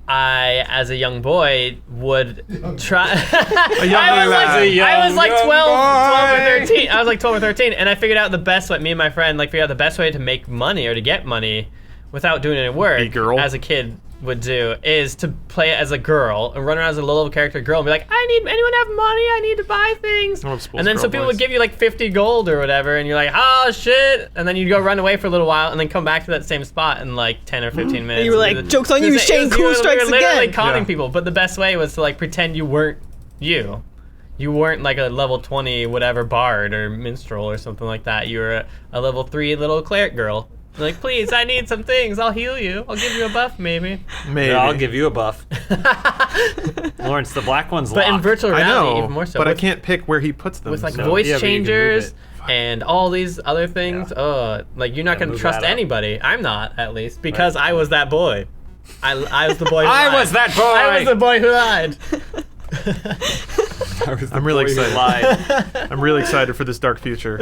I, as a young boy, would try. I was like 12 or 13. I was like 12 or 13, and I figured out the best way. Me and my friend figured out the best way to make money or to get money without doing any work. As a kid would do is to play it as a girl and run around as a little character girl and be like, anyone have money? I need to buy things. And then some people would give you like 50 gold or whatever, and you're like, oh shit, and then you'd go run away for a little while and then come back to that same spot in like 10 or 15 minutes. And you were like, joke's on you, Shane, cool strikes again. Literally conning people, but the best way was to like pretend you weren't you. You weren't like a level 20 whatever bard or minstrel or something like that. You were a level 3 little cleric girl. Like, please, I need some things. I'll heal you. I'll give you a buff, maybe. Yeah, I'll give you a buff. Lawrence, the black one's locked. But in virtual reality, even more so. But I can't pick where he puts them. With like voice changers and all these other things. Like you're not going to trust anybody. I'm not, at least, because I was that boy. I was the boy who lied. I was that boy! I was the boy who lied. I'm really excited. I'm really excited for this dark future.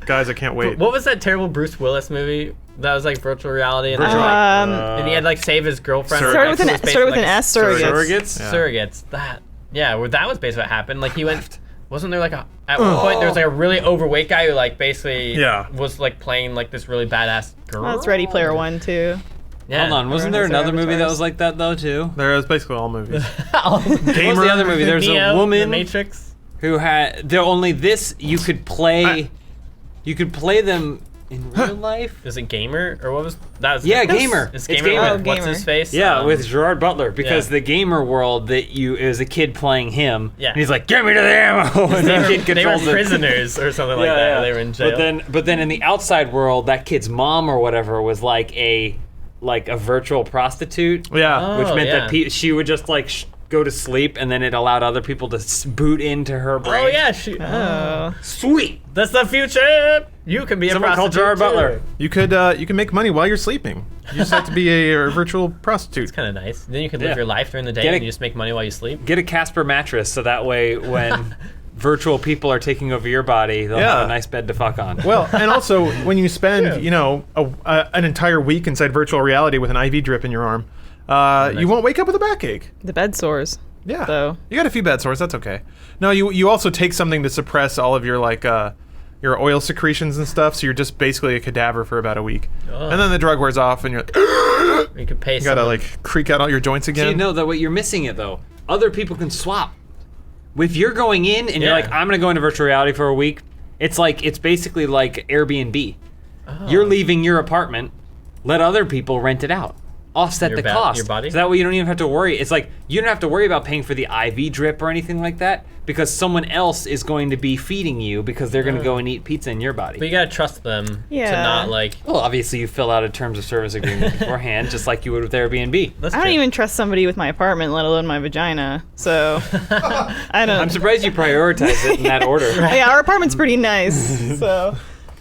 Guys, I can't wait. What was that terrible Bruce Willis movie that was like virtual reality? And he had like save his girlfriend. Started with an S. Surrogates. Surrogates. That was basically what happened. Like he went. Wasn't there like at one point there was like a really overweight guy who like basically was like playing like this really badass girl? That's Ready Player One too. Yeah. Hold on, wasn't there another movie that was like that though too? There was basically all movies. What was the other movie? There's a woman, The Matrix, who had you could play. You could play them in real life. Is it Gamer or what was that? Gamer. It's Gamer. With what's his face? Yeah, with Gerard Butler, because the Gamer world that it was a kid playing him. Yeah. And he's like, "Get me to the ammo." And the kid they were prisoners or something like that. Yeah. They were in jail. But then in the outside world, that kid's mom or whatever was like a virtual prostitute. Yeah. Which meant that she would just like go to sleep, and then it allowed other people to boot into her brain. Oh yeah, sweet. That's the future. You can be someone a prostitute. Gerard Butler. You can make money while you're sleeping. You just have to be a virtual prostitute. It's kind of nice. Then you can live your life during the day and you just make money while you sleep. Get a Casper mattress, so that way when virtual people are taking over your body, they'll have a nice bed to fuck on. Well, and also when you spend an entire week inside virtual reality with an IV drip in your arm, you won't wake up with a backache. The bed sores. Yeah. So you got a few bed sores. That's okay. No, you also take something to suppress all of your your oil secretions and stuff. So you're just basically a cadaver for about a week, and then the drug wears off, and you're like, you can pay. You gotta like creak out all your joints again. See, no, that what you're missing it though. Other people can swap. If you're going in and you're like, I'm gonna go into virtual reality for a week, it's basically like Airbnb. You're leaving your apartment, let other people rent it out. Offset the cost. Your body? So that way you don't even have to worry. It's like you don't have to worry about paying for the IV drip or anything like that, because someone else is going to be feeding you because they're going to go and eat pizza in your body. But you gotta trust them to not like. Well, obviously you fill out a terms of service agreement beforehand, just like you would with Airbnb. I don't even trust somebody with my apartment, let alone my vagina. So I don't. I'm surprised you prioritize it in that order. Yeah, our apartment's pretty nice. So.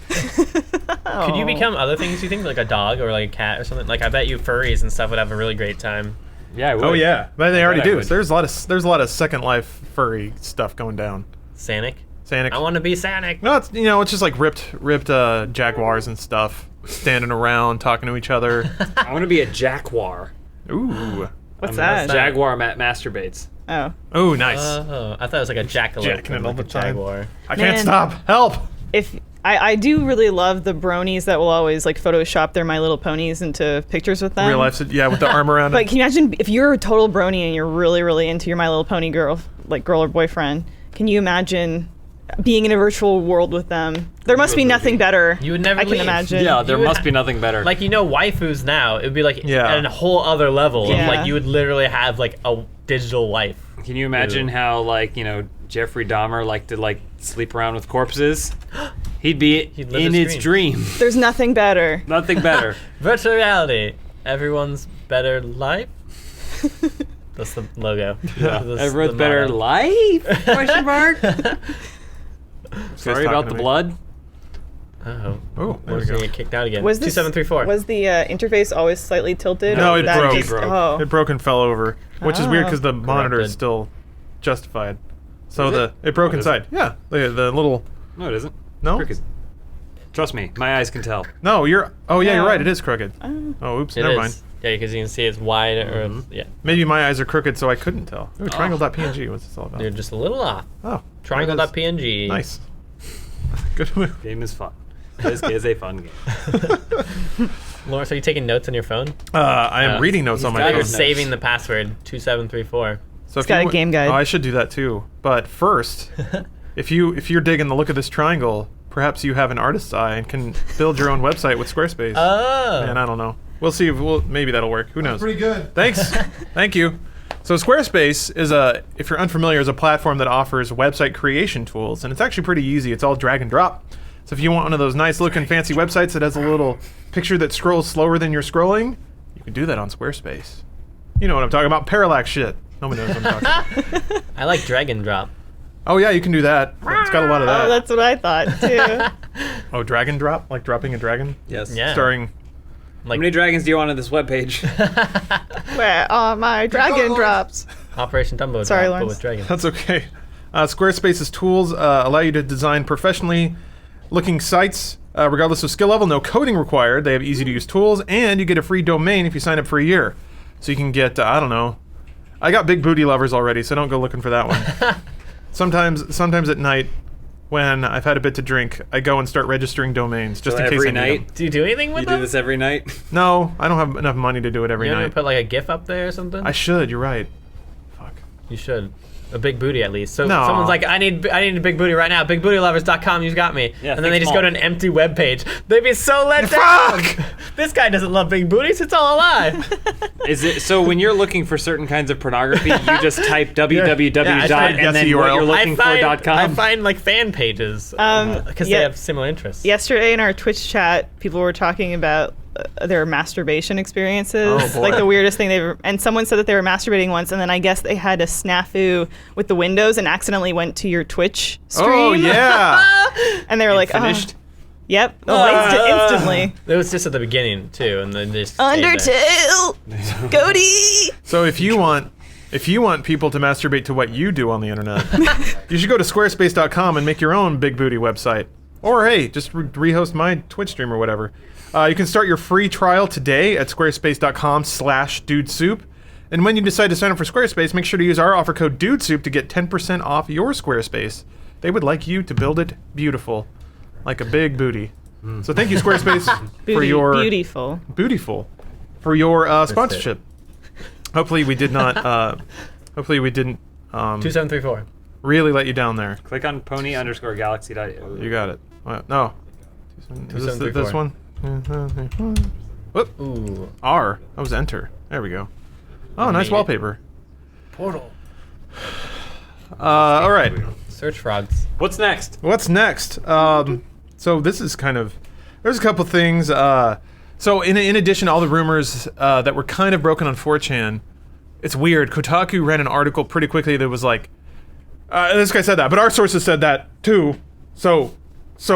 Could you become other things, you think, like a dog or like a cat or something? Like I bet you furries and stuff would have a really great time. Yeah, I would. Oh yeah, but they already do. So there's a lot of Second Life furry stuff going down. Sanic. I want to be Sanic. No, it's just like ripped jaguars and stuff standing around talking to each other. I want to be a jaguar. Ooh. What's that? Jaguar masturbates. Oh. Oh, nice. I thought it was like a jackalope. All the time. Jaguar. I can't stop. Help. If I do really love the bronies that will always like Photoshop their My Little Ponies into pictures with them. Real life, with the arm around it. But can you imagine if you're a total brony and you're really, really into your My Little Pony girl or boyfriend? Can you imagine being in a virtual world with them? There must be nothing better. You would never leave. I can imagine. Yeah, there must be nothing better. Like waifus now, it would be like at a whole other level. Yeah. Like you would literally have like a digital wife. Can you imagine how Jeffrey Dahmer liked to sleep around with corpses? He'd be in his dream. There's nothing better. Nothing better. Virtual reality. Everyone's better life. That's the logo. Yeah. Everyone's better life? Question mark. Sorry about the blood. Oh, there we we're go. gonna get kicked out again. Was this 2734? Was the interface always slightly tilted? No, or it that broke. just- It broke. Oh. It broke and fell over, which is weird because the monitor is Corrupted. still justified. So Is it broke What is inside. Yeah, the little. No, it isn't. No? Crooked. Trust me, my eyes can tell. No, you're. Oh yeah, you're No. right. It is crooked. Oh, oops. It Never is. mind. Yeah, because you can see it's wide or yeah. Maybe my eyes are crooked, so I couldn't tell. Ooh, triangle.png. What's this all about? You're just a little off. Oh, Triangle.png. nice. Good move. Game is fun. This is a fun game. Lawrence, are you taking notes on your phone? I am reading notes on my got phone. You're notes. saving the password 2734. So if got you a game guide. Oh, I should do that too. But first, if you're digging the look of this triangle, perhaps you have an artist's eye and can build your own website with Squarespace. Oh. Man, I don't know. We'll see. Maybe that'll work. Who knows? Pretty good. Thanks. Thank you. So Squarespace is if you're unfamiliar, is a platform that offers website creation tools, and it's actually pretty easy. It's all drag and drop. So if you want one of those nice looking fancy websites that has a little picture that scrolls slower than you're scrolling, you can do that on Squarespace. You know what I'm talking about. Parallax shit. Nobody knows what I'm talking about. I like drag and drop. Oh yeah, you can do that. It's got a lot of that. Oh, that's what I thought too. Oh, drag and drop? Like dropping a dragon? Yes. Yeah. Starring... How many dragons do you want on this webpage? Where are my dragon drops? Operation Dumbo Sorry, drop, but Lawrence. with dragons. That's okay. Squarespace's tools allow you to design professionally looking sites, regardless of skill level. No coding required. They have easy-to-use tools, and you get a free domain if you sign up for a year. So you can get, I don't know. I got big booty lovers already, so don't go looking for that one. Sometimes at night, when I've had a bit to drink, I go and start registering domains just So in case every I need night? them. Do you do anything with You them? do this every night? No, I don't have enough money to do it every You night. ever put like a GIF up there or something? I should. You're right. Fuck. You should. A big booty at least. So No. someone's like, I need a big booty right now. Bigbootylovers.com, you got me. Yeah, and then they think just go to small. an empty web page. They'd be so let down. This guy doesn't love big booties. It's all a lie. Is it so when you're looking for certain kinds of pornography, you just type www I dot find- and then guess what URL. you're looking for I .com? find like fan pages because yeah. they have similar interests. Yesterday in our Twitch chat, people were talking about their masturbation experiences. Oh, boy. Like the weirdest thing they've ever, and someone said that they were masturbating once, and then I guess they had a snafu with the Windows and accidentally went to your Twitch stream. Oh, yeah. And they were like, Finished? Yep. Oh, instantly. It was just at the beginning too, and then they just stayed there. Undertale! Goaty! So if you want people to masturbate to what you do on the internet, you should go to squarespace.com and make your own big booty website. Or hey, just rehost my Twitch stream or whatever. You can start your free trial today at squarespace.com/dudesoup. And when you decide to sign up for Squarespace, make sure to use our offer code DUDESOUP to get 10% off your Squarespace. They would like you to build it beautiful, like a big booty. So thank you, Squarespace, for your Beautiful. for your sponsorship. Hopefully we did not. Hopefully we didn't 2734. really let you down there. Click on pony_galaxy. You got it. No. Is this 2734. one? Whoop. Ooh. R. That was enter. There we go. Oh, nice made it. wallpaper. Portal. All right. Search frogs. What's next? What's next? So this is kind of. There's a couple things. So in addition to all the rumors that were kind of broken on 4chan, it's weird. Kotaku ran an article pretty quickly that was like, this guy said that, but our sources said that too. So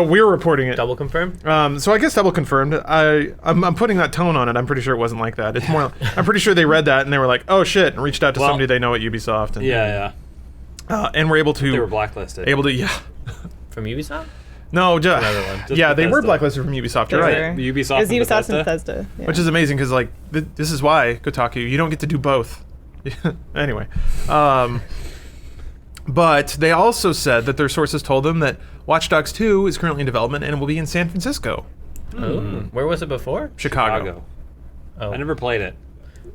we're reporting it. Double confirm. So I guess double confirmed. I'm putting that tone on it. I'm pretty sure it wasn't like that. It's more. I'm pretty sure they read that and they were like, "Oh shit!" and reached out to Well, somebody they know at Ubisoft. And, Yeah. and were able to. They were blacklisted. Yeah. From Ubisoft? No, Another one. Just yeah, they were Bethesda. blacklisted from Ubisoft. You're right. Sure. Ubisoft It was and Ubisoft and Bethesda? Bethesda. Yeah. Which is amazing because like this is why Kotaku, you don't get to do both. Anyway, but they also said that their sources told them that Watch Dogs 2 is currently in development and will be in San Francisco, Oh. Where was it before? Chicago. Oh. I never played it.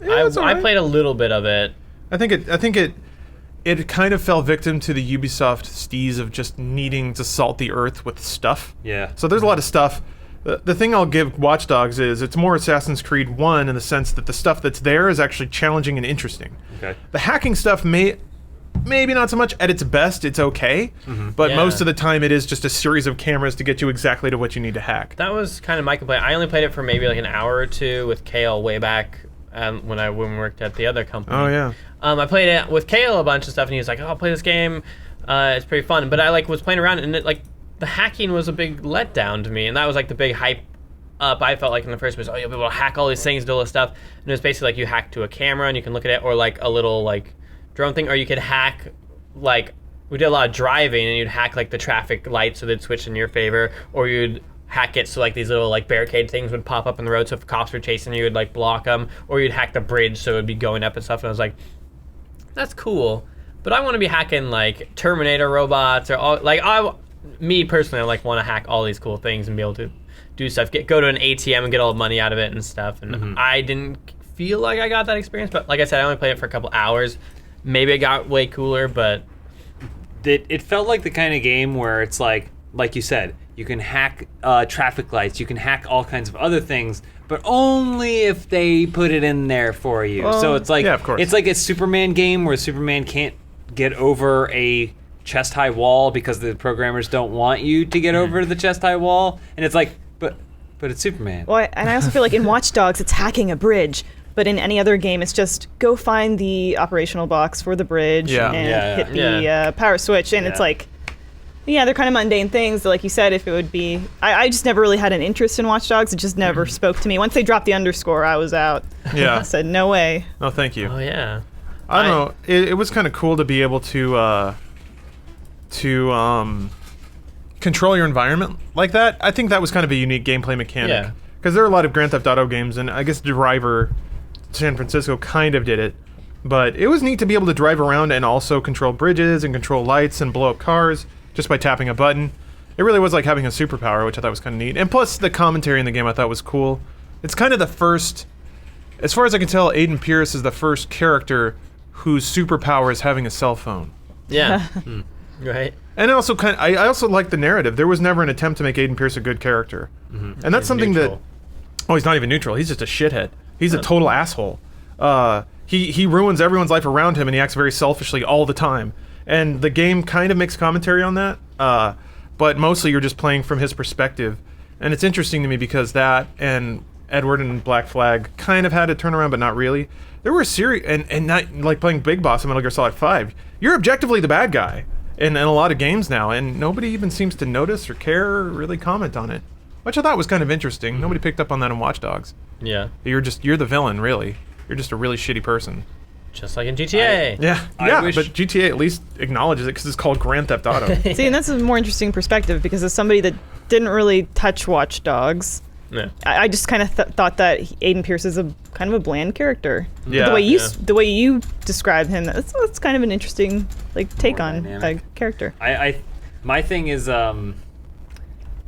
it's all I right. played a little bit of it. I think it kind of fell victim to the Ubisoft steez of just needing to salt the earth with stuff. Yeah. So there's a lot of stuff. The thing I'll give Watch Dogs is it's more Assassin's Creed 1 in the sense that the stuff that's there is actually challenging and interesting. Okay. The hacking stuff maybe not so much. At its best, it's okay. But Yeah. most of the time, it is just a series of cameras to get you exactly to what you need to hack. That was kind of my complaint. I only played it for maybe like an hour or two with Kale way back when we worked at the other company. Oh, yeah. I played it with Kale a bunch of stuff, and he was like, "Oh, I'll play this game. It's pretty fun." But I was playing around, and the hacking was a big letdown to me, and that was like the big hype up. I felt like in the first place, you'll be able to hack all these things, do all this stuff, and it was basically like you hack to a camera and you can look at it, or like a little like drone thing, or you could hack like we did a lot of driving and you'd hack like the traffic lights so they'd switch in your favor, or you'd hack it so like these little like barricade things would pop up in the road, so if cops were chasing you, you'd like block them, or you'd hack the bridge so it would be going up and stuff. And I was like, that's cool, but I want to be hacking like Terminator robots or all like me personally, I like want to hack all these cool things and be able to do stuff, go to an ATM and get all the money out of it and stuff. And I didn't feel like I got that experience, but like I said, I only played it for a couple hours. Maybe it got way cooler, but it felt like the kind of game where it's like you said, you can hack traffic lights, you can hack all kinds of other things, but only if they put it in there for you. So it's like, of course. It's like a Superman game where Superman can't get over a chest-high wall because the programmers don't want you to get over the chest-high wall, and it's like, but it's Superman. Well, and I also feel like in Watch Dogs, it's hacking a bridge, but in any other game, it's just go find the operational box for the bridge and hit the power switch, and it's like, they're kind of mundane things. Like you said, if it would be, I just never really had an interest in Watch Dogs. It just never spoke to me. Once they dropped the underscore, I was out. Yeah. I said, no way. No, thank you. oh yeah. I don't know. It was kind of cool to be able to control your environment like that. I think that was kind of a unique gameplay mechanic. Yeah. Because there are a lot of Grand Theft Auto games, and I guess Driver San Francisco kind of did it. But it was neat to be able to drive around and also control bridges and control lights and blow up cars just by tapping a button. It really was like having a superpower, which I thought was kind of neat. And plus, the commentary in the game I thought was cool. It's kind of the first, as far as I can tell, Aiden Pierce is the first character whose superpower is having a cell phone. Yeah. Right. And also I also like the narrative. There was never an attempt to make Aiden Pierce a good character. And that's He's something neutral. that... Oh, he's not even neutral. He's just a shithead. He's a total asshole. He ruins everyone's life around him, and he acts very selfishly all the time. And the game kind of makes commentary on that, but mostly you're just playing from his perspective. And it's interesting to me because that and Edward and Black Flag kind of had a turnaround, but not really. There were and not like playing Big Boss in Metal Gear Solid 5. You're objectively the bad guy in a lot of games now, and nobody even seems to notice or care or really comment on it, which I thought was kind of interesting. Nobody picked up on that in Watch Dogs. Yeah. You're the villain, really. You're just a really shitty person. Just like in GTA. But GTA at least acknowledges it because it's called Grand Theft Auto. See, and that's a more interesting perspective because as somebody that didn't really touch Watch Dogs, I just kind of thought that Aiden Pierce is a kind of a bland character. Yeah. The way you describe him, that's kind of an interesting take on a character. My thing is, I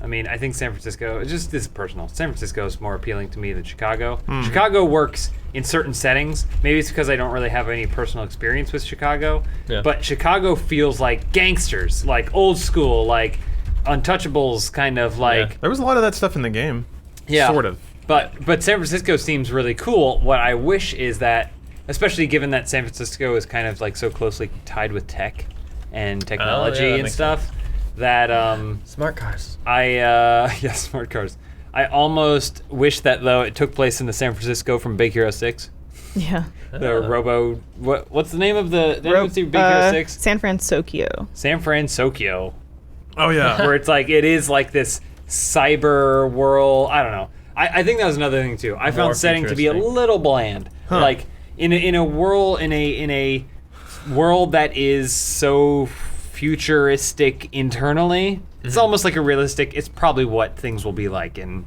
think San Francisco, this is personal. San Francisco is more appealing to me than Chicago. Chicago works in certain settings. Maybe it's because I don't really have any personal experience with Chicago. Yeah. But Chicago feels like gangsters, like old school, like Untouchables kind of like. Yeah. There was a lot of that stuff in the game. Yeah. Sort of. But San Francisco seems really cool. What I wish is that, especially given that San Francisco is kind of like so closely tied with tech and technology and stuff, sense. That smart cars. Smart cars. I almost wish that though it took place in the San Francisco from Big Hero 6. Yeah. The what's the name of the Big Hero 6? San Francisco. San Francisco. Oh yeah. Where it's like it is like this cyber world. I don't know. I think that was another thing too. I found setting to be a little bland. Huh. Like in a world that is so futuristic internally, it's almost like a realistic. It's probably what things will be like in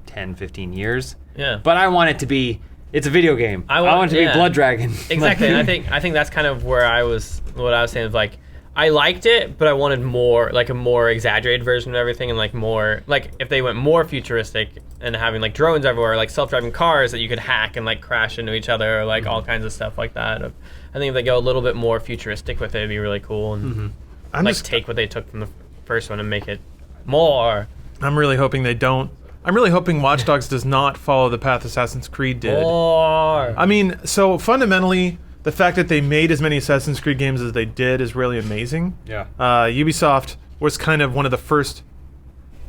10, 15 years. Yeah. But I want it to be. It's a video game. I want it to be Blood Dragon. Exactly. And I think that's kind of where I was. What I was saying is like. I liked it, but I wanted more, like a more exaggerated version of everything, and like more, like if they went more futuristic and having like drones everywhere, like self-driving cars that you could hack and like crash into each other, or like all kinds of stuff like that. I think if they go a little bit more futuristic with it, it'd be really cool, and take what they took from the first one and make it more. I'm really hoping they don't. I'm really hoping Watch Dogs does not follow the path Assassin's Creed did. More. I mean, so fundamentally, the fact that they made as many Assassin's Creed games as they did is really amazing. Yeah. Ubisoft was kind of one of the first,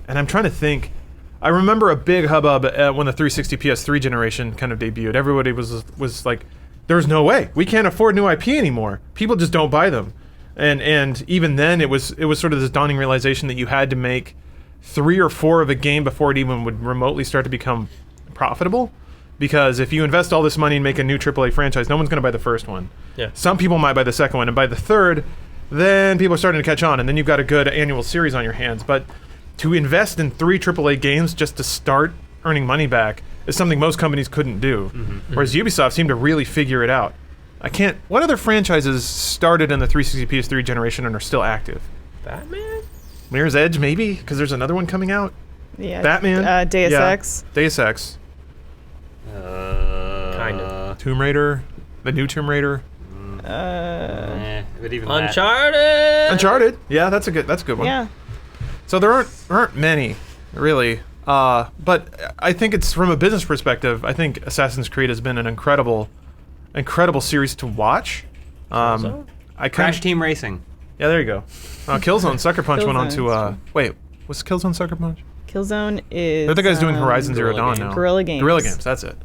and I'm trying to think. I remember a big hubbub when the 360 PS3 generation kind of debuted. Everybody was like, "There's no way we can't afford new IP anymore. People just don't buy them." And even then, it was sort of this dawning realization that you had to make 3 or 4 of a game before it even would remotely start to become profitable. Because if you invest all this money and make a new AAA franchise, no one's going to buy the first one. Yeah. Some people might buy the second one, and by the third, then people are starting to catch on, and then you've got a good annual series on your hands. But to invest in 3 AAA games just to start earning money back is something most companies couldn't do. Whereas Ubisoft seemed to really figure it out. What other franchises started in the 360 PS3 generation and are still active? Batman? Mirror's Edge, maybe? Because there's another one coming out? Yeah. Batman? Deus Ex. Deus Ex. Kind of. Tomb Raider? The new Tomb Raider? But even Uncharted! Uncharted. Yeah, that's a good one. Yeah. So there aren't many, really. But I think it's from a business perspective, I think Assassin's Creed has been an incredible series to watch. Crash Team Racing. Yeah, there you go. Killzone Sucker Punch went on to wait, was Killzone Sucker Punch? Killzone is They're the guys doing Horizon Zero Dawn now. Guerrilla Games, that's it.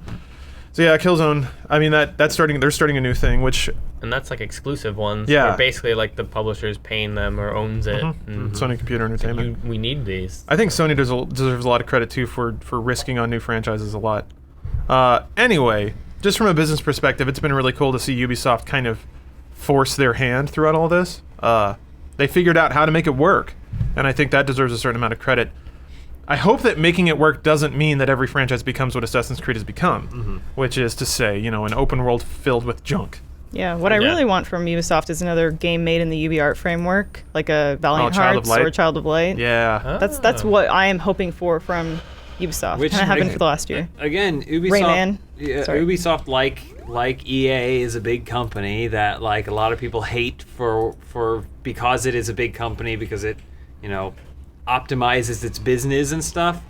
So yeah, Killzone. I mean they're starting a new thing, which And that's like exclusive ones. Yeah. Where basically like the publisher's paying them or owns it. Sony Computer Entertainment. We need these. I think Sony deserves a lot of credit too for risking on new franchises a lot. Anyway, just from a business perspective, it's been really cool to see Ubisoft kind of force their hand throughout all this. They figured out how to make it work, and I think that deserves a certain amount of credit. I hope that making it work doesn't mean that every franchise becomes what Assassin's Creed has become, which is to say, an open world filled with junk. Yeah, what I really want from Ubisoft is another game made in the UbiArt framework, like a Valiant Hearts or a Child of Light. Yeah. That's what I am hoping for from Ubisoft. Which kind of happened for the last year. Again, Ubisoft. Rayman. Ubisoft, like EA, is a big company that like a lot of people hate for because it is a big company because it, optimizes its business and stuff.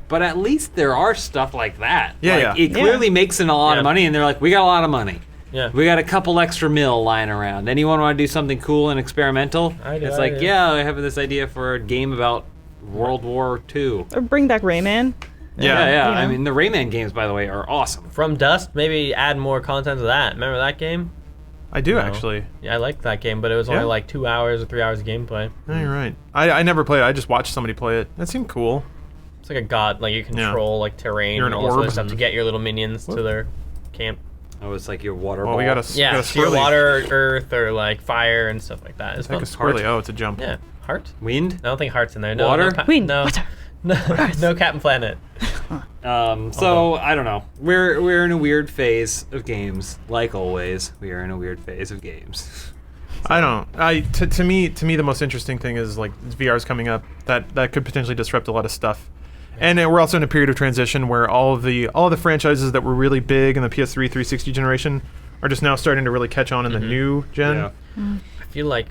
But at least there are stuff like that. Yeah, It clearly makes a lot of money, and they're like, we got a lot of money. Yeah. We got a couple extra mil lying around. Anyone want to do something cool and experimental? I do. I have this idea for a game about World War II. Or bring back Rayman. Yeah. I mean, the Rayman games, by the way, are awesome. From Dust, maybe add more content to that. Remember that game? I do actually. Yeah, I liked that game, but it was only like 2 hours or 3 hours of gameplay. Oh, you're right. I never played it. I just watched somebody play it. That seemed cool. It's like a god, like you control like terrain You're and an all this other orb. stuff to get your little minions to their camp. Oh, it's like your water Well, ball. we got a Yeah, we got a so your swirly. water, earth, or like fire and stuff like that. It's Like fun. a swirly. Oh, it's a jump. Yeah, heart. Wind? I don't think heart's in there. No, Water? Wind, no, water, no Captain Planet. So I don't know. We're in a weird phase of games, like always. We are in a weird phase of games. To me the most interesting thing is like VR's coming up. That could potentially disrupt a lot of stuff. And we're also in a period of transition where all of the franchises that were really big in the PS3 360 generation are just now starting to really catch on in the new gen. Yeah. I feel like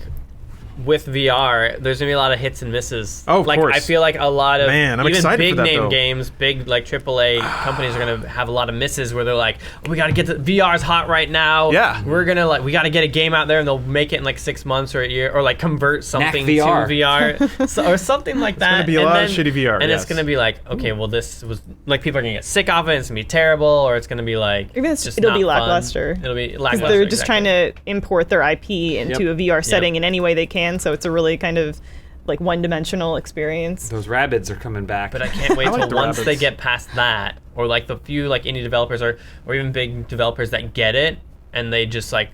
with VR, there's gonna be a lot of hits and misses. Oh, of course. I feel like a lot of Man, I'm even excited big for that, name though. games, big like AAA companies are gonna have a lot of misses where they're like, we gotta get VR's hot right now. Yeah. We're gonna we gotta get a game out there, and they'll make it in like 6 months or a year, or like convert something to VR. VR, or something like that. gonna be a lot of shitty VR, and yes. it's gonna be like, okay, well this was like people are gonna get sick off it. It's gonna be terrible, or it's gonna be like Even just it'll not be fun. lackluster. It'll be Because lackluster. they're just exactly. trying to import their IP into a VR setting in any way they can, so it's a really kind of like one-dimensional experience. Those rabbits are coming back. But I can't wait I like till the once they rabbits. get past that, or like the few like indie developers or even big developers that get it and they just like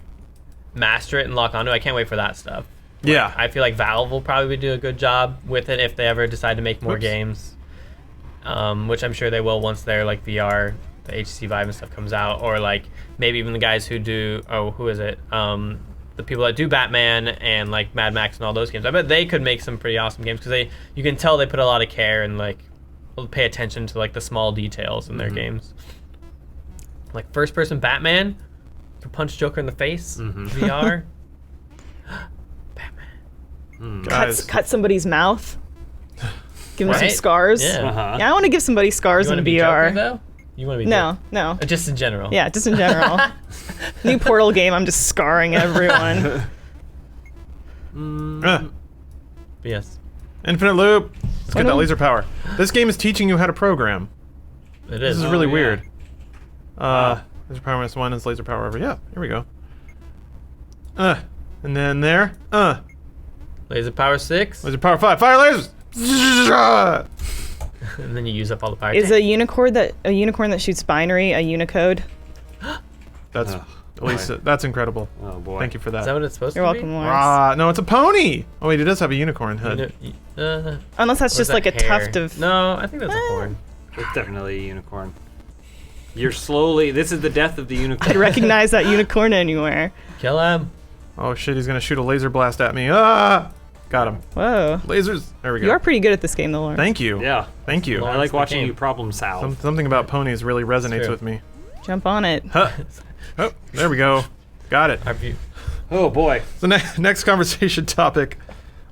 master it and lock onto it. I can't wait for that stuff. Yeah. I feel like Valve will probably do a good job with it if they ever decide to make more games, which I'm sure they will once their like VR, the HTC Vive and stuff comes out, or like maybe even the guys who do who is it? The people that do Batman and like Mad Max and all those games. I bet they could make some pretty awesome games because you can tell they put a lot of care and like pay attention to like the small details in their games. Like first person Batman, to punch Joker in the face, VR. Guys, Cut somebody's mouth. Give them some Right? scars. Yeah. Yeah, I want to give somebody scars You in want to be VR. Joker though? You want to be No, no. Joker? Just in general. Yeah, just in general. New Portal game, I'm just scarring everyone. Yes. Infinite loop. Let's get that laser power. This game is teaching you how to program. It This is. is really yeah. weird. Laser power -1 is laser power over. Yeah, here we go. And then there. Laser power 6. Laser power 5. Fire lasers! And then you use up all the power. Is a unicorn that shoots binary a Unicode? That's at least that's incredible. Oh boy. Thank you for that. Is that what it's supposed You're to welcome, be? Lawrence. No, it's a pony. Oh wait, it does have a unicorn hood. Unless that's Or just is like a that hair? tuft of. No, I think that's a horn. It's definitely a unicorn. You're slowly. This is the death of the I'd unicorn. recognize that unicorn anywhere. Kill him. Oh shit, he's gonna shoot a laser blast at me. Ah! Got him. Whoa. Lasers. There we go. You are pretty good at this game, though, Lawrence. Thank you. Yeah. Thank you. I like the watching game. you problem solve. Something about ponies really resonates true. with me. Jump on it. Huh. Oh, there we go. Got it. Have you? Oh boy. So next conversation topic.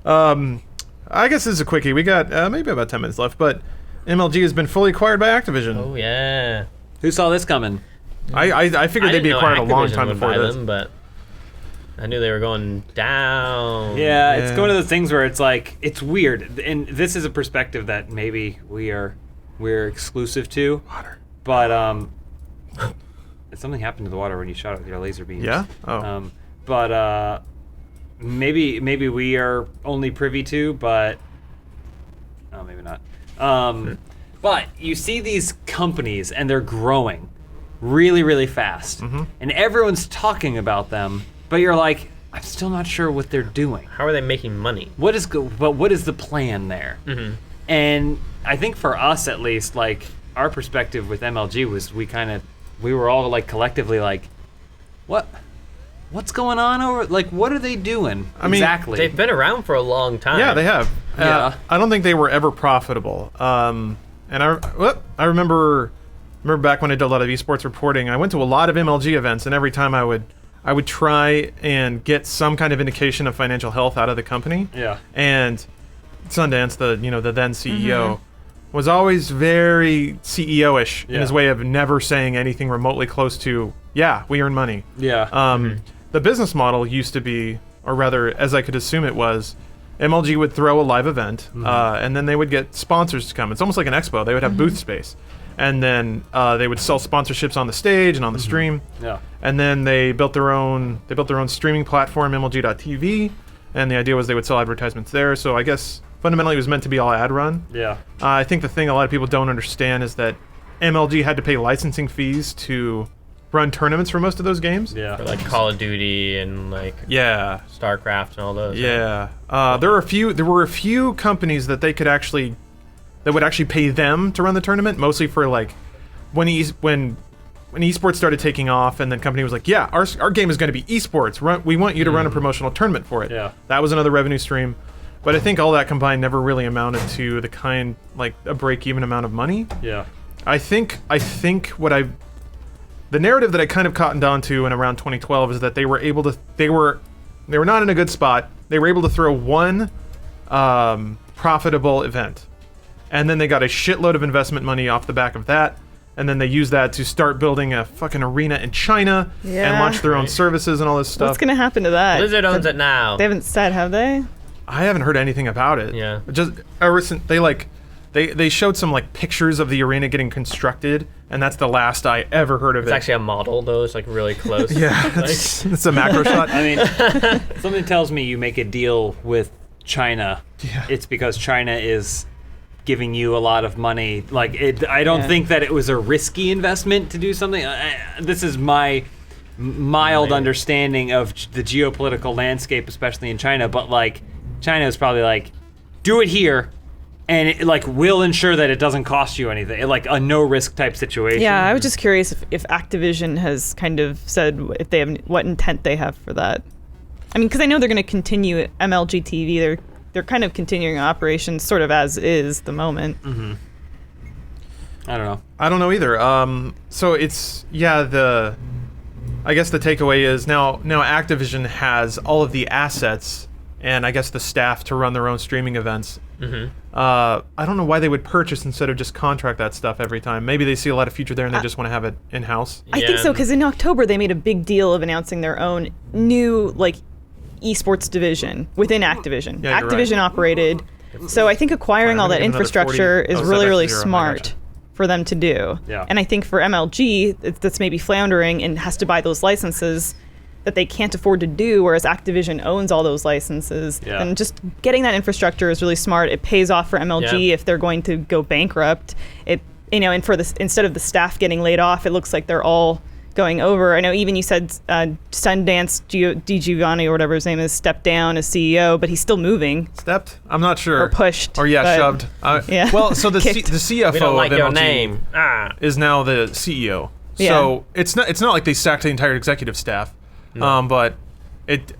I guess this is a quickie. We got maybe about 10 minutes left, but MLG has been fully acquired by Activision. Oh yeah. Who saw this coming? I figured they'd be acquired a long time before this. Them, but I knew they were going down. Yeah, it's one of those things where it's like it's weird, and this is a perspective that maybe we're exclusive to. Water. But something happened to the water when you shot it with your laser beams. Yeah. Oh. But maybe we are only privy to, but maybe not. But you see these companies and they're growing really, really fast, and everyone's talking about them. But you're like, I'm still not sure what they're doing. How are they making money? What is the plan there? And I think for us at least, like our perspective with MLG was we were all like collectively like, what's going on over? Like, what are they doing? I mean, exactly. They've been around for a long time. Yeah, they have. Yeah. I don't think they were ever profitable. And I remember back when I did a lot of esports reporting, I went to a lot of MLG events, and every time I would try and get some kind of indication of financial health out of the company. Yeah. And Sundance, the then CEO, was always very CEO-ish in his way of never saying anything remotely close to, yeah, we earn money. Yeah. The business model used to be, or rather, as I could assume it was, MLG would throw a live event, and then they would get sponsors to come. It's almost like an expo. They would have booth space. And then they would sell sponsorships on the stage and on the stream. Yeah. And then they built their own streaming platform, MLG.TV, and the idea was they would sell advertisements there. So I guess fundamentally it was meant to be all ad run. Yeah. I think the thing a lot of people don't understand is that MLG had to pay licensing fees to run tournaments for most of those games. Yeah. For like Call of Duty and like Yeah. StarCraft and all those. Yeah. There were a few companies that would actually pay them to run the tournament, mostly for like when esports started taking off, and then company was like, yeah, our game is going to be esports. We want you to run a promotional tournament for it. Yeah. That was another revenue stream. But I think all that combined never really amounted to a break-even amount of money. Yeah. I think the narrative that I kind of cottoned onto in around 2012 is that they were not in a good spot. They were able to throw one profitable event, and then they got a shitload of investment money off the back of that, and then they used that to start building a fucking arena in China and launch their own services and all this stuff. What's gonna happen to that? Blizzard owns it now. They haven't said, have they? I haven't heard anything about it. Yeah. Just ever since they showed some like pictures of the arena getting constructed, and that's the last I ever heard of It's it. actually a model though. It's like really close. Yeah, it's a macro shot. I mean, something tells me you make a deal with China. Yeah. It's because China is giving you a lot of money. Like, I don't think that it was a risky investment to do something. This is my mild understanding of the geopolitical landscape, especially in China. But like, China is probably like, do it here, and it like will ensure that it doesn't cost you anything. Like a no risk type situation. Yeah, I was just curious if Activision has kind of said if they have what intent they have for that. I mean, because I know they're going to continue MLG TV. They're kind of continuing operations sort of as is the moment. I don't know. I don't know either. So it's I guess the takeaway is now Activision has all of the assets and I guess the staff to run their own streaming events. I don't know why they would purchase instead of just contract that stuff every time. Maybe they see a lot of future there and they just want to have it in house. I think so, because in October they made a big deal of announcing their own new esports division within Activision. Yeah, you're Activision right. operated. So I think acquiring all that infrastructure is really, really smart for them to do. Yeah. And I think for MLG, that's maybe floundering and has to buy those licenses. that they can't afford to do, whereas Activision owns all those licenses. Yeah. And just getting that infrastructure is really smart. It pays off for MLG if they're going to go bankrupt. And for this, instead of the staff getting laid off, it looks like they're all going over. I know even you said Sundance DiGiovanni or whatever his name is stepped down as CEO, but he's still moving. Stepped? I'm not sure. Or pushed. Or shoved. Yeah. Well, so the CFO We don't like of your MLG name. is now the CEO. Yeah. So it's not like they sacked the entire executive staff. No. But it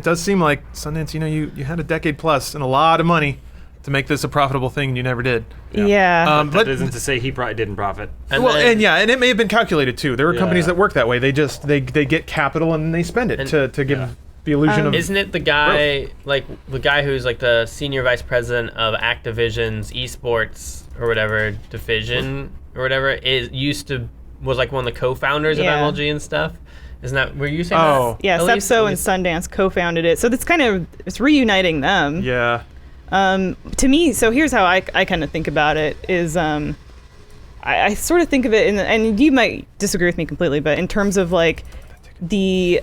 does seem like Sundance, you had a decade plus and a lot of money to make this a profitable thing, and you never did. Yeah. But that isn't to say he probably didn't profit. And and it may have been calculated too. There are companies that work that way. They just they get capital and they spend it to give the illusion of. Isn't it the guy growth. like the guy who's like the senior vice president of Activision's esports or whatever division or whatever was like one of the co-founders of MLG and stuff? Isn't that were you saying? Oh. that? Yeah, At least- Sepso and Sundance co-founded it, so it's reuniting them. Yeah. To me, so here's how I kind of think about it is I sort of think of it and you might disagree with me completely, but in terms of like the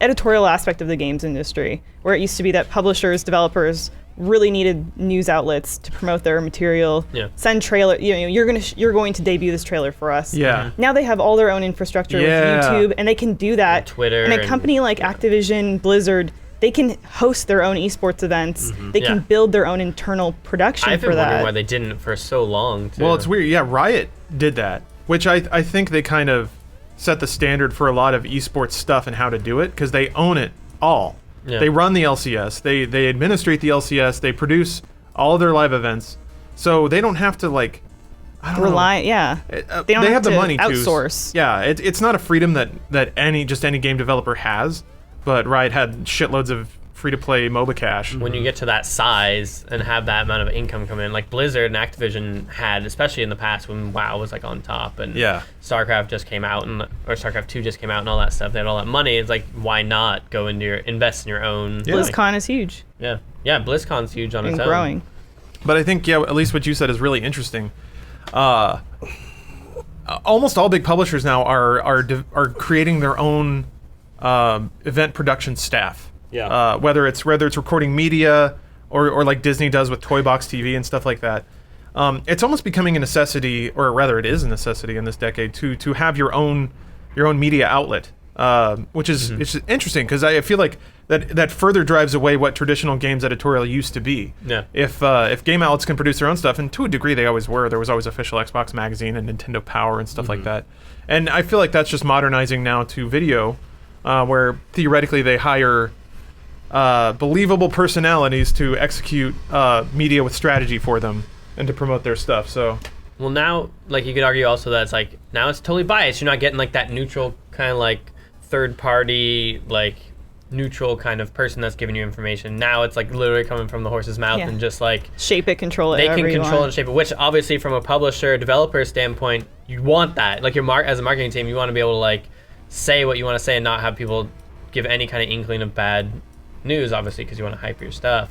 editorial aspect of the games industry, where it used to be that publishers, developers really needed news outlets to promote their material. Yeah. Send trailer. You're going to debut this trailer for us. Yeah. Now they have all their own infrastructure with YouTube, and they can do that. And Twitter And a company like Activision, Blizzard, they can host their own esports events. They can build their own internal production I've been for wondering that. why they didn't for so long. Too. Well, it's weird. Yeah, Riot did that, which I think they kind of set the standard for a lot of esports stuff and how to do it because they own it all. Yeah. They run the LCS. They administrate the LCS. They produce all of their live events, so they don't have to like. I don't Rely, know. yeah. They don't have the to money outsource. to. Yeah, it's not a freedom that any game developer has, but Riot had shitloads of free-to-play MOBA cash. when you get to that size and have that amount of income come in, like Blizzard and Activision had, especially in the past when WoW was like on top and StarCraft just came out or StarCraft 2 just came out and all that stuff. They had all that money. It's like, why not go invest in your own? Yeah. BlizzCon is huge Yeah, BlizzCon's huge on its and own. growing. But I think, at least what you said is really interesting. Almost all big publishers now are creating their own event production staff. Yeah. Whether it's recording media or like Disney does with Toy Box TV and stuff like that. It's almost becoming a necessity, or rather, it is a necessity in this decade to have your own media outlet, which is it's interesting because I feel like that further drives away what traditional games editorial used to be. Yeah. If game outlets can produce their own stuff, and to a degree they always were, there was always official Xbox Magazine and Nintendo Power and stuff like that. And I feel like that's just modernizing now to video, where theoretically they hire believable personalities to execute media with strategy for them and to promote their stuff. So. Well, now, like, you could argue also that it's like, now it's totally biased. You're not getting like that neutral kind of like third party, like neutral kind of person that's giving you information. Now it's like literally coming from the horse's mouth and just like shape it, control it. They can however you control want. and shape it, which obviously from a publisher, developer standpoint, you want that. Like as a marketing team, you want to be able to like say what you want to say and not have people give any kind of inkling of bad news, obviously, because you want to hype your stuff.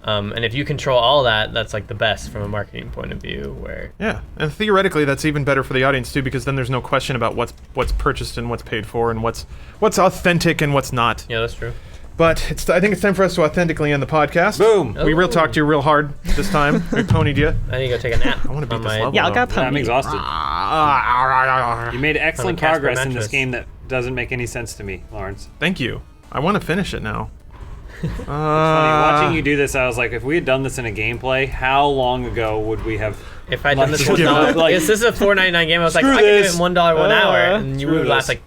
And if you control all that, that's like the best from a marketing point of view. Where and theoretically, that's even better for the audience too, because then there's no question about what's purchased and what's paid for, and what's authentic and what's not. Yeah, that's true. But I think it's time for us to authentically end the podcast. Boom. We real talked to you real hard this time. We ponied you. I need to go take a nap. I want to beat on this my- level. Yeah, I'll though. go I'm exhausted. You made On excellent a Casper progress in this mattress. game that doesn't make any sense to me, Lawrence. Thank you. I want to finish it now. Funny, watching you do this, I was like, if we had done this in a gameplay, how long ago would we have? If I done this Like, was not, like, this is a $4.99 game. I was like, screw I can do it this. in $1 1 hour, and you Screw would last this. like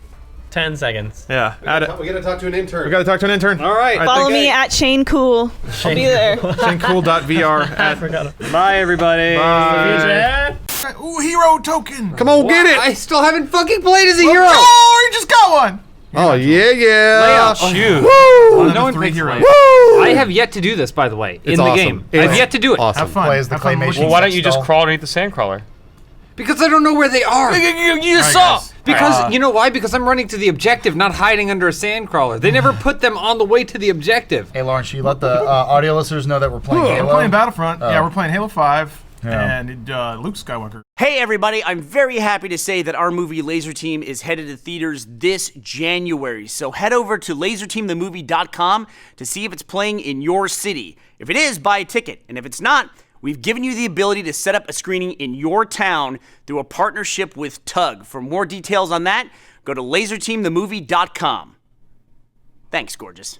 10 seconds. Yeah. We gotta talk to an intern. We got to talk to an intern. All right. Follow me at Shane Cool. I'll be there. ShaneCool.vr I forgot. Bye, everybody. Bye. Ooh, hero token. Come on, get it. I still haven't fucking played as a hero. Oh, you just got one. Oh yeah. Shoot. Woo! No one three picks heroes. Woo! I have yet to do this, by the way, in the game. I've yet to do it. Awesome. Have fun. Play as the Have fun claymation. looking. Well, why don't you just style. crawl underneath the sandcrawler? Because I don't know where they are. You All saw! right, guys. Because, you know why? Because I'm running to the objective, not hiding under a sandcrawler. They never put them on the way to the objective. Hey Lawrence, you let the audio listeners know that we're playing Halo. We're playing Battlefront. Yeah, we're playing Halo 5. and Luke Skywalker. Hey everybody, I'm very happy to say that our movie Lazer Team is headed to theaters this January. So head over to lazerteamthemovie.com to see if it's playing in your city. If it is, buy a ticket. And if it's not, we've given you the ability to set up a screening in your town through a partnership with Tug. For more details on that, go to lazerteamthemovie.com. Thanks, gorgeous.